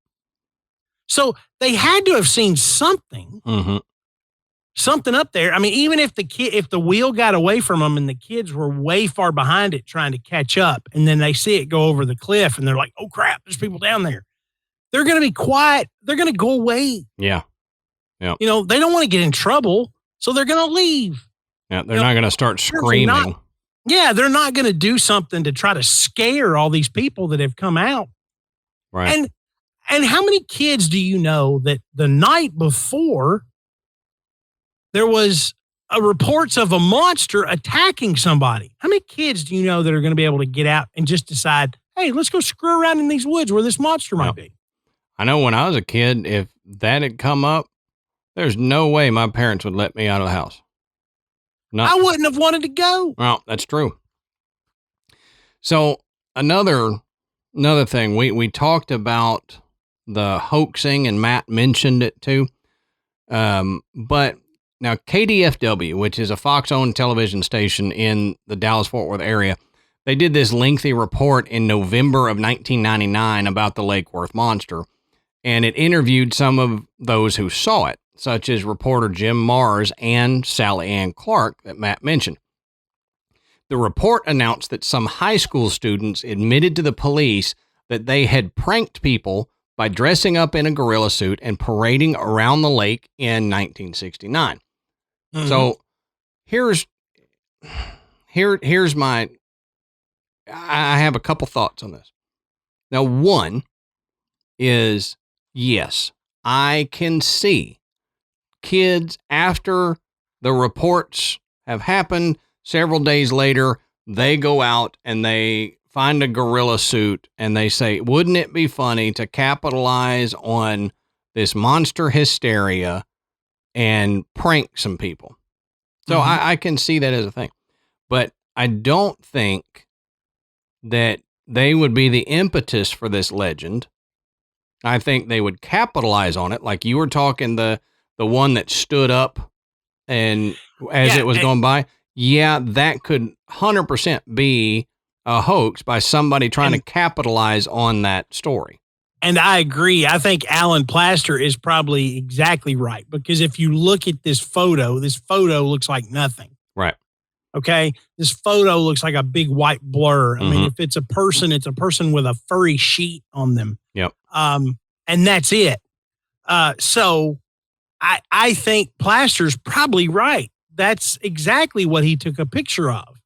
So they had to have seen something. Something up there. I mean, even if the wheel got away from them and the kids were way far behind it trying to catch up, and then they see it go over the cliff and they're like, oh crap, there's people down there. They're going to be quiet. They're going to go away. Yeah. You know, they don't want to get in trouble, so they're going to leave. Yeah. They're not going to start screaming. They're not going to do something to try to scare all these people that have come out. Right. And how many kids do you know that the night before there was reports of a monster attacking somebody? How many kids do you know that are going to be able to get out and just decide, hey, let's go screw around in these woods where this monster might be? I know when I was a kid, if that had come up, there's no way my parents would let me out of the house. I wouldn't have wanted to go. Well, that's true. So another thing, we talked about the hoaxing, and Matt mentioned it too. But now KDFW, which is a Fox-owned television station in the Dallas-Fort Worth area, they did this lengthy report in November of 1999 about the Lake Worth monster, and it interviewed some of those who saw it, such as reporter Jim Mars and Sally Ann Clark that Matt mentioned. The report announced that some high school students admitted to the police that they had pranked people by dressing up in a gorilla suit and parading around the lake in 1969. Mhm. So here's my, I have a couple thoughts on this. Now, one is, yes, I can see kids after the reports have happened several days later, they go out and they find a gorilla suit and they say, wouldn't it be funny to capitalize on this monster hysteria and prank some people? So I can see that as a thing, but I don't think that they would be the impetus for this legend. I think they would capitalize on it. Like you were talking, the one that stood up and as it was going by. Yeah, that could 100% be a hoax by somebody trying to capitalize on that story. And I agree. I think Alan Plaster is probably exactly right, because if you look at this photo looks like nothing. Right. Okay. This photo looks like a big white blur. I mean, if it's a person with a furry sheet on them. Yep. And that's it. So I think Plaster's probably right. That's exactly what he took a picture of.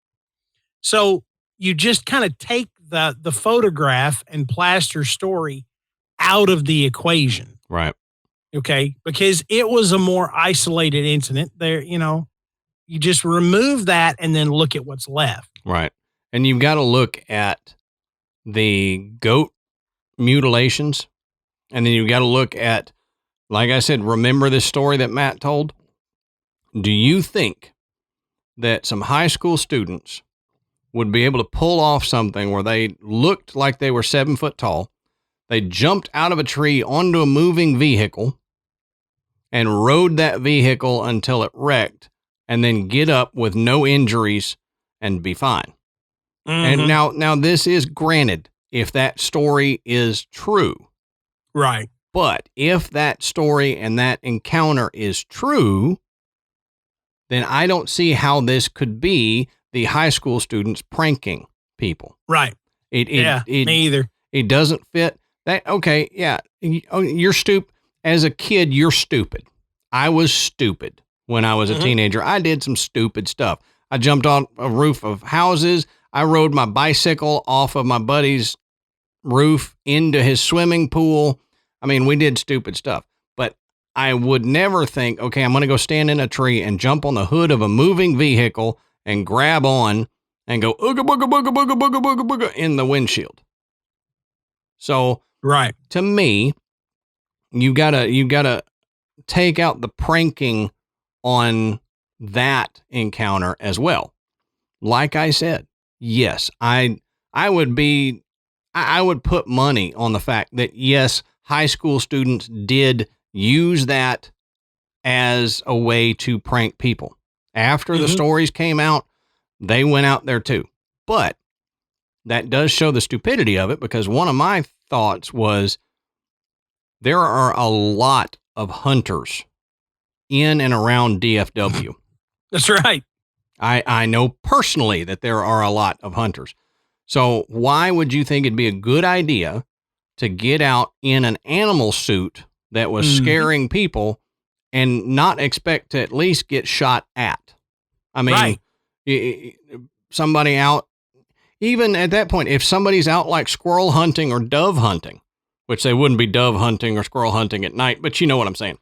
So you just kind of take the photograph and Plaster's story out of the equation. Right. Okay. Because it was a more isolated incident there. You just remove that and then look at what's left. Right. And you've got to look at the goat mutilations. And then you've got to look at, like I said, remember this story that Matt told? Do you think that some high school students would be able to pull off something where they looked like they were 7 foot tall? They jumped out of a tree onto a moving vehicle and rode that vehicle until it wrecked and then get up with no injuries and be fine. And now this is granted if that story is true. Right. But if that story and that encounter is true, then I don't see how this could be the high school students pranking people. Right. Me either. It doesn't fit. That okay, yeah. You're stupid. As a kid, you're stupid. I was stupid when I was a teenager. I did some stupid stuff. I jumped on a roof of houses. I rode my bicycle off of my buddy's roof into his swimming pool. I mean, we did stupid stuff. But I would never think, okay, I'm going to go stand in a tree and jump on the hood of a moving vehicle and grab on and go ooga booga booga booga booga booga booga in the windshield. So, right. To me, you gotta take out the pranking on that encounter as well. Like I said, yes, I would put money on the fact that yes, high school students did use that as a way to prank people. After the stories came out, they went out there too. But that does show the stupidity of it, because one of my thoughts was there are a lot of hunters in and around DFW. That's right. I know personally that there are a lot of hunters. So why would you think it'd be a good idea to get out in an animal suit that was scaring people and not expect to at least get shot at? I mean, somebody out, even at that point, if somebody's out like squirrel hunting or dove hunting, which they wouldn't be dove hunting or squirrel hunting at night, but you know what I'm saying.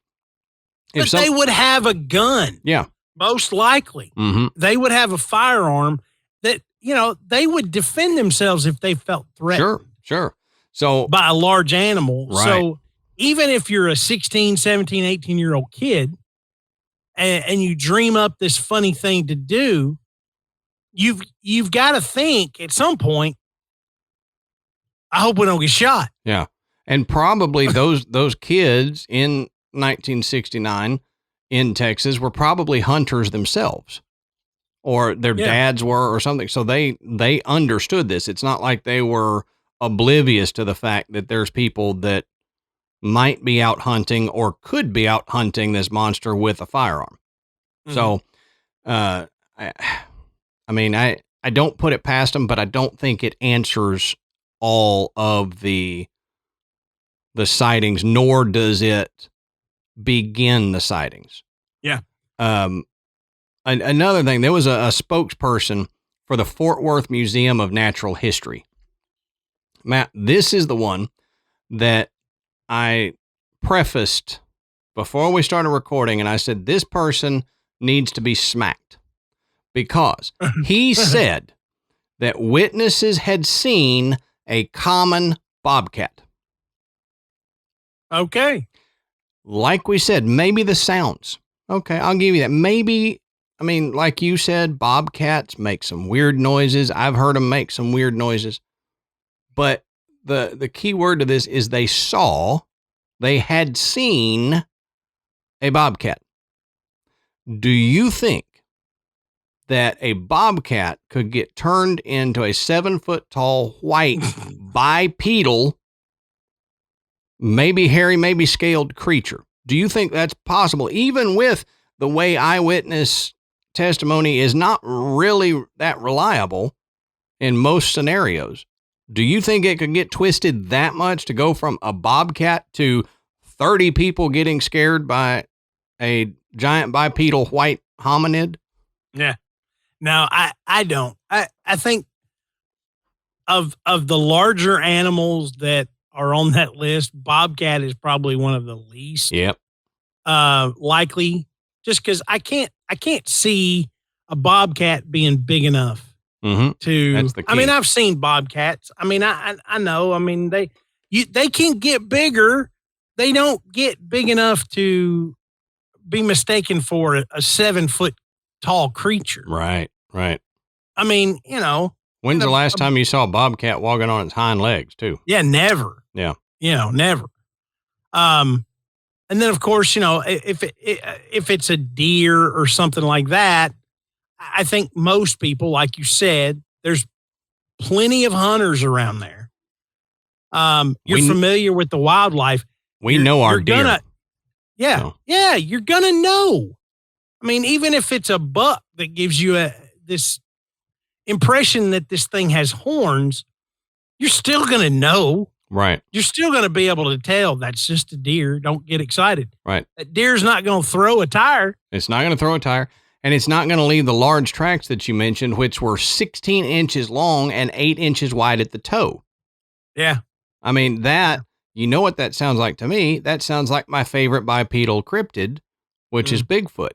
But they would have a gun. Yeah. Most likely. They would have a firearm that, they would defend themselves if they felt threatened. Sure. So by a large animal. Right. So even if you're a 16, 17, 18-year-old kid and you dream up this funny thing to do, you've got to think at some point, I hope we don't get shot. Yeah. And probably those kids in 1969 in Texas were probably hunters themselves, or their dads were or something. So they understood this. It's not like they were oblivious to the fact that there's people that might be out hunting or could be out hunting this monster with a firearm. So, I I don't put it past them, but I don't think it answers all of the sightings, nor does it begin the sightings. Yeah. Another thing, there was a spokesperson for the Fort Worth Museum of Natural History. Matt, this is the one that I prefaced before we started recording, and I said, this person needs to be smacked because he said that witnesses had seen a common bobcat. Okay. Like we said, maybe the sounds. Okay, I'll give you that. Maybe, I mean, like you said, bobcats make some weird noises. I've heard them make some weird noises. But the key word to this is they had seen a bobcat. Do you think that a bobcat could get turned into a 7-foot tall white bipedal, maybe hairy, maybe scaled creature? Do you think that's possible? Even with the way eyewitness testimony is not really that reliable in most scenarios, do you think it could get twisted that much to go from a bobcat to 30 people getting scared by a giant bipedal white hominid? Yeah. No, I don't. I think of the larger animals that are on that list, bobcat is probably one of the least likely, just because I can't see a bobcat being big enough to. That's the key. I mean, I've seen bobcats. I mean, I know. I mean, they can get bigger. They don't get big enough to be mistaken for a 7-foot tall creature. Right. I mean, you know. When's the last time you saw a bobcat walking on its hind legs, too? Yeah, never. Yeah. You know, never. And then, of course, you know, if it's a deer or something like that, I think most people, like you said, there's plenty of hunters around there. You're familiar with the wildlife. We know our deer. Yeah, you're gonna know. I mean, even if it's a buck that gives you this impression that this thing has horns, you're still gonna know. Right. You're still gonna be able to tell that's just a deer. Don't get excited. Right. That deer's not gonna throw a tire. It's not gonna throw a tire, and it's not gonna leave the large tracks that you mentioned, which were 16 inches long and 8 inches wide at the toe. Yeah. I mean, you know what that sounds like to me? That sounds like my favorite bipedal cryptid, which is Bigfoot.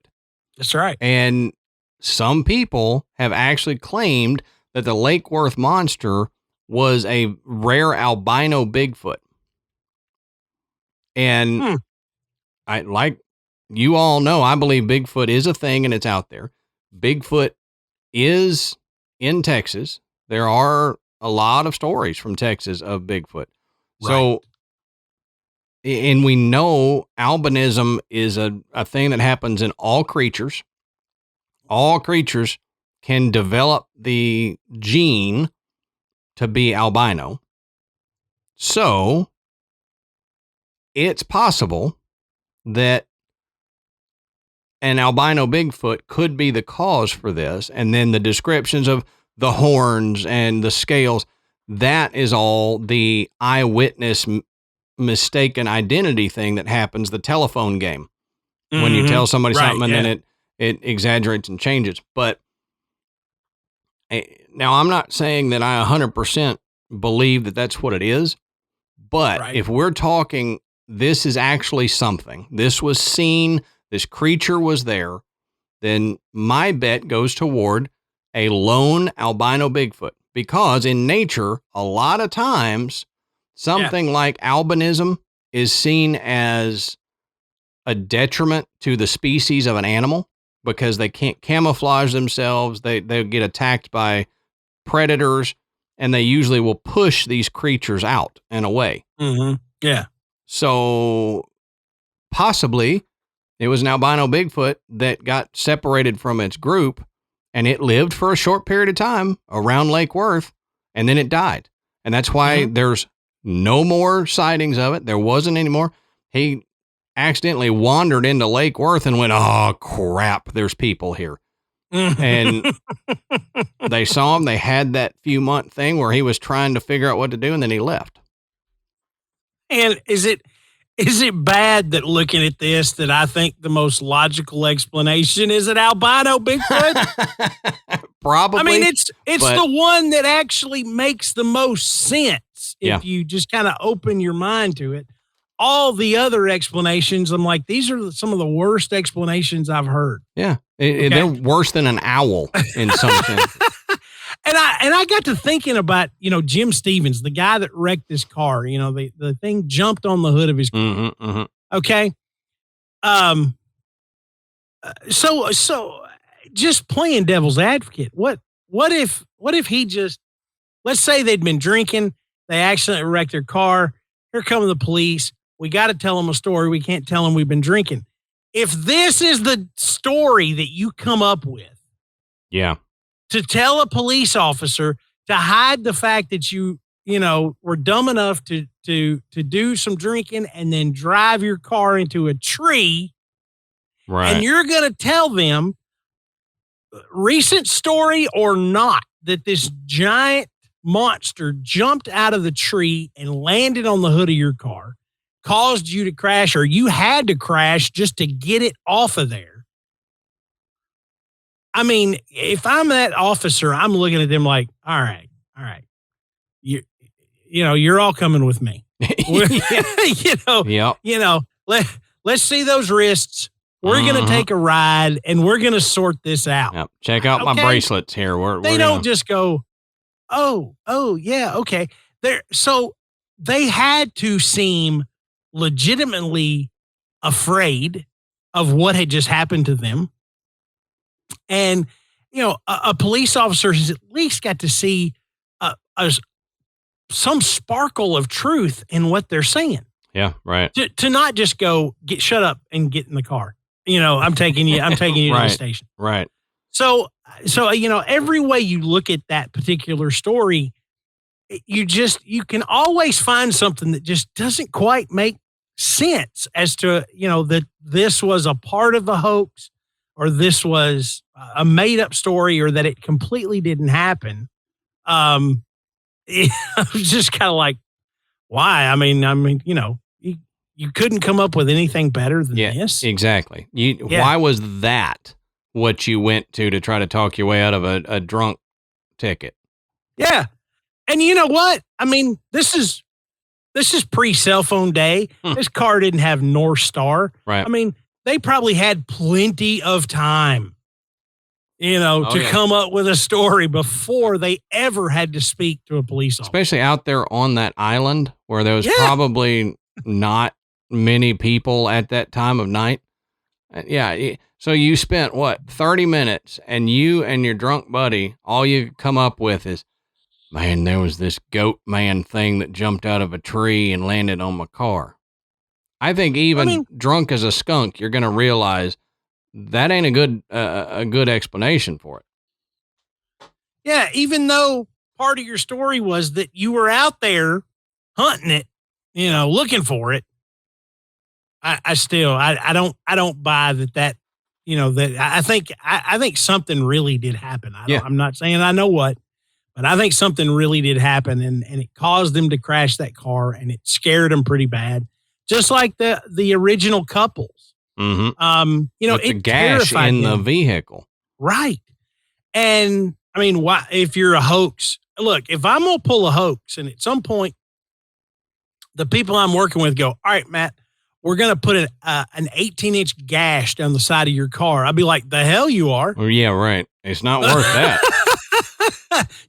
That's right. And some people have actually claimed that the Lake Worth monster was a rare albino Bigfoot. And I, like you all know, I believe Bigfoot is a thing and it's out there. Bigfoot is in Texas. There are a lot of stories from Texas of Bigfoot. Right. So, and we know albinism is a thing that happens in all creatures. All creatures can develop the gene to be albino. So it's possible that an albino Bigfoot could be the cause for this. And then the descriptions of the horns and the scales, that is all the eyewitness mistaken identity thing that happens, the telephone game. When you tell somebody something and then it exaggerates and changes. But now I'm not saying that I 100% believe that that's what it is. But if we're talking, this is actually something, this was seen, this creature was there, then my bet goes toward a lone albino Bigfoot. Because in nature, a lot of times, something like albinism is seen as a detriment to the species of an animal because they can't camouflage themselves. They get attacked by predators, and they usually will push these creatures out and away. Yeah. So possibly it was an albino Bigfoot that got separated from its group, and it lived for a short period of time around Lake Worth, and then it died. And that's why there's no more sightings of it. There wasn't anymore. He accidentally wandered into Lake Worth and went, oh, crap, there's people here. And they saw him. They had that few month thing where he was trying to figure out what to do, and then he left. And is it bad that looking at this, that I think the most logical explanation is an albino Bigfoot? Probably. I mean, it's the one that actually makes the most sense if you just kind of open your mind to it. All the other explanations, I'm like, these are some of the worst explanations I've heard. Yeah. They're worse than an owl in some sense. And I got to thinking about, Jim Stevens, the guy that wrecked this car. The thing jumped on the hood of his car. Mm-hmm, mm-hmm. Okay. So just playing devil's advocate, what if he just, let's say they'd been drinking, they accidentally wrecked their car. Here come the police. We got to tell them a story. We can't tell them we've been drinking. If this is the story that you come up with, to tell a police officer to hide the fact that you were dumb enough to do some drinking and then drive your car into a tree, right? And you're going to tell them, recent story or not, that this giant monster jumped out of the tree and landed on the hood of your car, caused you to crash, or you had to crash just to get it off of there. I mean, if I'm that officer, I'm looking at them like, all right, you're all coming with me. Let's see those wrists. We're going to take a ride and we're going to sort this out. Yep. Check out my bracelets here. They don't just go, oh, yeah, okay. So they had to seem legitimately afraid of what had just happened to them. And, a police officer has at least got to see some sparkle of truth in what they're saying. Yeah, right. To not just go, shut up and get in the car. I'm taking you to the station. Right. So, every way you look at that particular story, you can always find something that just doesn't quite make sense as to, that this was a part of the hoax, or this was a made up story, or that it completely didn't happen. I was just kind of like, why? I mean, you couldn't come up with anything better than this. Exactly. Why was that what you went to try to talk your way out of a drunk ticket? Yeah. And you know what? I mean, this is pre-cell phone day. This car didn't have North Star. Right. I mean, they probably had plenty of time, to come up with a story before they ever had to speak to a police officer. Especially out there on that island where there was probably not many people at that time of night. Yeah. So you spent 30 minutes, and you and your drunk buddy, all you come up with is, man, there was this goat man thing that jumped out of a tree and landed on my car. I think drunk as a skunk, you're going to realize that ain't a good explanation for it. Yeah. Even though part of your story was that you were out there hunting it, looking for it. I don't buy that, that I think something really did happen. I'm not saying I know what, but I think something really did happen, and it caused them to crash that car, and it scared them pretty bad. Just like the original couples. Mm-hmm. With the gash in the vehicle. Right. And I mean, why, if you're a hoax, look, if I'm going to pull a hoax, and at some point the people I'm working with go, all right, Matt, we're going to put an 18-inch gash down the side of your car. I'd be like, the hell you are. Well, yeah, right. It's not worth that.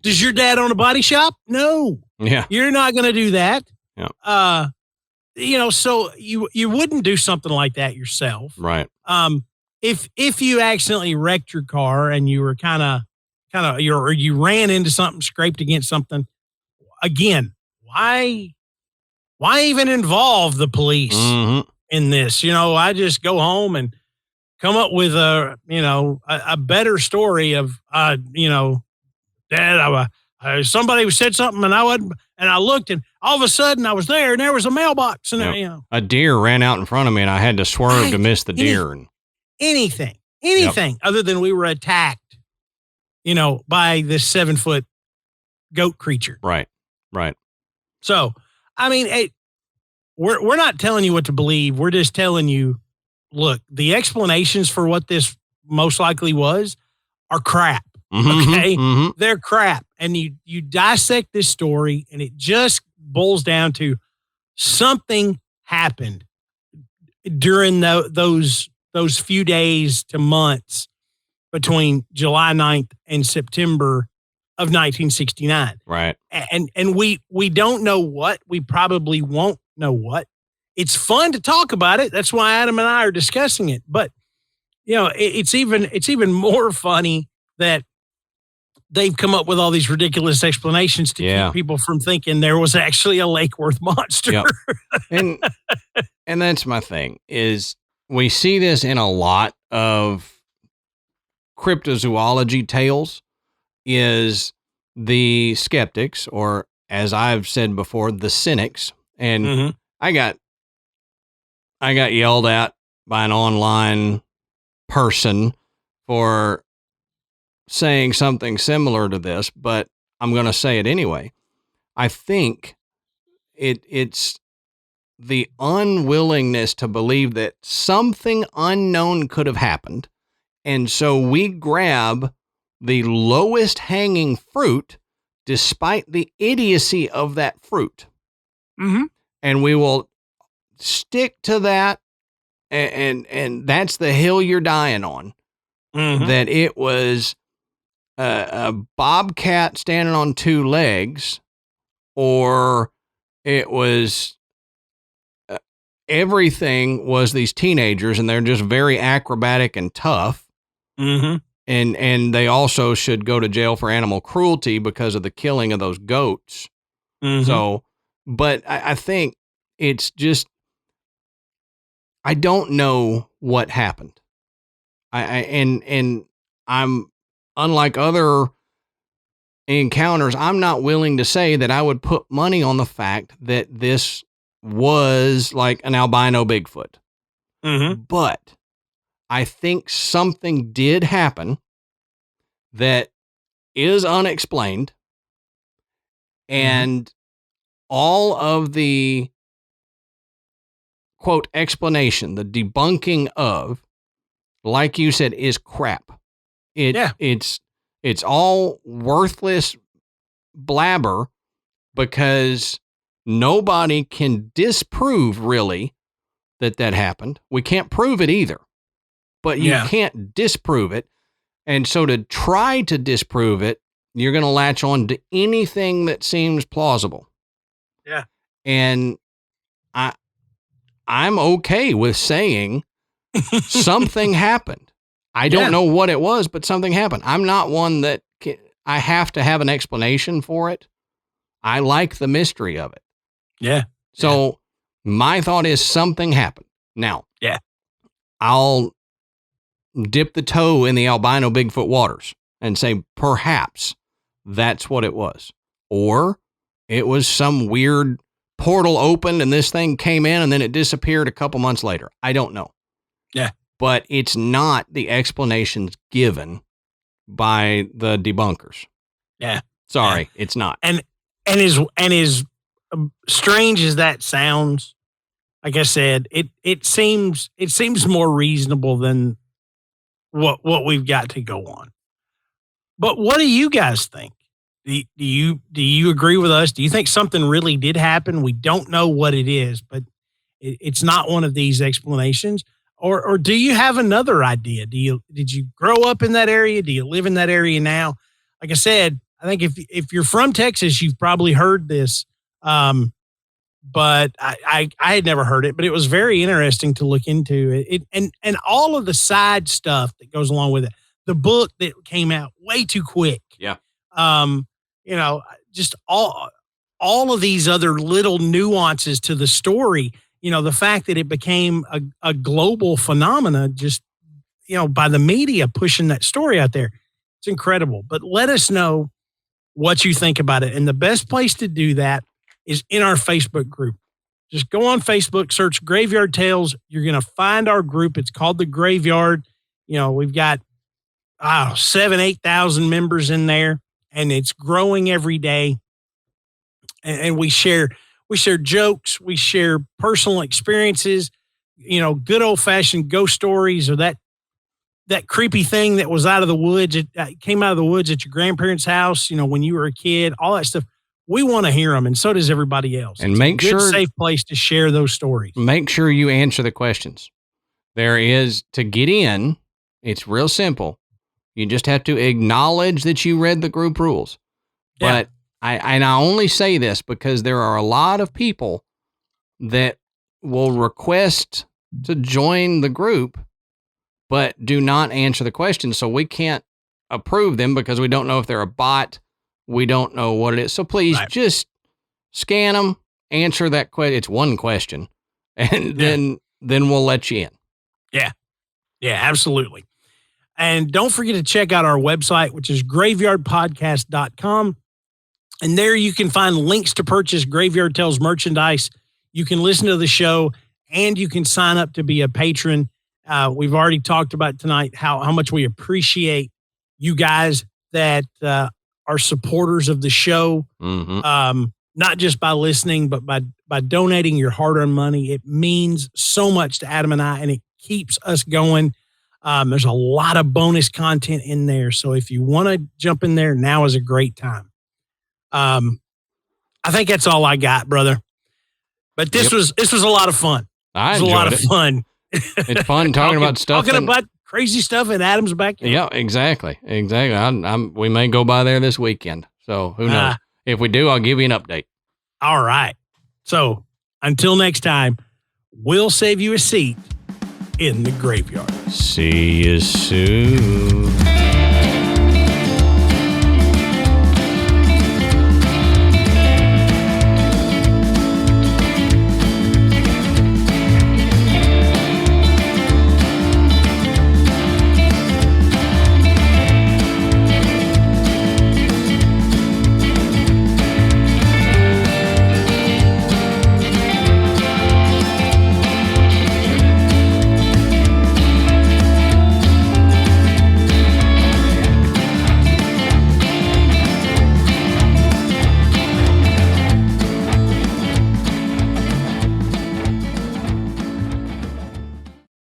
Does your dad own a body shop? No. Yeah. You're not going to do that. Yeah. So you wouldn't do something like that yourself. Right. If you accidentally wrecked your car and you were or you ran into something, scraped against something, again, why even involve the police in this? I just go home and come up with a better story of, Dad, somebody said something and I looked, and all of a sudden I was there and there was a mailbox, and a deer ran out in front of me and I had to swerve to miss the deer. Anything other than we were attacked by this 7-foot goat creature. Right. So, I mean, we're not telling you what to believe. We're just telling you, look, the explanations for what this most likely was are crap. Okay. Mm-hmm. They're crap. And you dissect this story and it just boils down to something happened during those few days to months between July 9th and September of 1969. Right. And we don't know what. We probably won't know what. It's fun to talk about it. That's why Adam and I are discussing it. But it's even more funny that they've come up with all these ridiculous explanations to keep people from thinking there was actually a Lake Worth monster. Yep. And that's my thing is we see this in a lot of cryptozoology tales is the skeptics, or as I've said before, the cynics. And I got yelled at by an online person for saying something similar to this, but I'm going to say it anyway. I think it's the unwillingness to believe that something unknown could have happened. And so we grab the lowest hanging fruit despite the idiocy of that fruit. Mm-hmm. And we will stick to that. And that's the hill you're dying on. Mm-hmm. That it was a bobcat standing on two legs, or it was everything was these teenagers and they're just very acrobatic and tough. Mm-hmm. And they also should go to jail for animal cruelty because of the killing of those goats. Mm-hmm. So, but I think it's just, I don't know what happened. And I'm, unlike other encounters, I'm not willing to say that I would put money on the fact that this was like an albino Bigfoot. Mm-hmm. But I think something did happen that is unexplained, and all of the quote explanation, the debunking of, like you said, is crap. It's all worthless blabber because nobody can disprove really that happened. We can't prove it either, but you can't disprove it. And so to try to disprove it, you're going to latch on to anything that seems plausible. Yeah. And I'm okay with saying something happened. I don't know what it was, but something happened. I'm not one that I have to have an explanation for it. I like the mystery of it. Yeah. So my thought is something happened. Now, I'll dip the toe in the albino Bigfoot waters and say, perhaps that's what it was. Or it was some weird portal opened and this thing came in and then it disappeared a couple months later. I don't know. Yeah. But it's not the explanations given by the debunkers. Yeah. Sorry, it's not. And as strange as that sounds, like I said, it seems more reasonable than what we've got to go on. But what do you guys think? Do you agree with us? Do you think something really did happen? We don't know what it is, but it's not one of these explanations. Or do you have another idea? Did you grow up in that area? Do you live in that area now? Like I said, I think if you're from Texas, you've probably heard this. But I had never heard it, but it was very interesting to look into it. And all of the side stuff that goes along with it. The book that came out way too quick. Yeah. Just all of these other little nuances to the story. The fact that it became a global phenomena just, by the media pushing that story out there. It's incredible. But let us know what you think about it. And the best place to do that is in our Facebook group. Just go on Facebook, search Graveyard Tales. You're going to find our group. It's called The Graveyard. We've got 8,000 members in there, and it's growing every day. And we share jokes, we share personal experiences, good old fashioned ghost stories, or that creepy thing that was out of the woods. It came out of the woods at your grandparents' house, when you were a kid, all that stuff. We want to hear them, and so does everybody else. And it's make a good, sure, safe place to share those stories. Make sure you answer the questions. There is, to get in, it's real simple. You just have to acknowledge that you read the group rules. But I only say this because there are a lot of people that will request to join the group, but do not answer the questions. So we can't approve them because we don't know if they're a bot. We don't know what it is. So please just scan them, answer that question. It's one question, and then we'll let you in. Yeah. Yeah, absolutely. And don't forget to check out our website, which is graveyardpodcast.com. And there you can find links to purchase Graveyard Tales merchandise. You can listen to the show, and you can sign up to be a patron. We've already talked about tonight how much we appreciate you guys that are supporters of the show, not just by listening, but by donating your hard-earned money. It means so much to Adam and I, and it keeps us going. There's a lot of bonus content in there. So if you want to jump in there, now is a great time. I think that's all I got, brother. But this was a lot of fun. I enjoyed it. It was a lot of fun. It's fun talking about stuff. Talking about crazy stuff in Adam's backyard. Yeah, exactly. We may go by there this weekend. So who knows? If we do, I'll give you an update. All right. So until next time, we'll save you a seat in the graveyard. See you soon.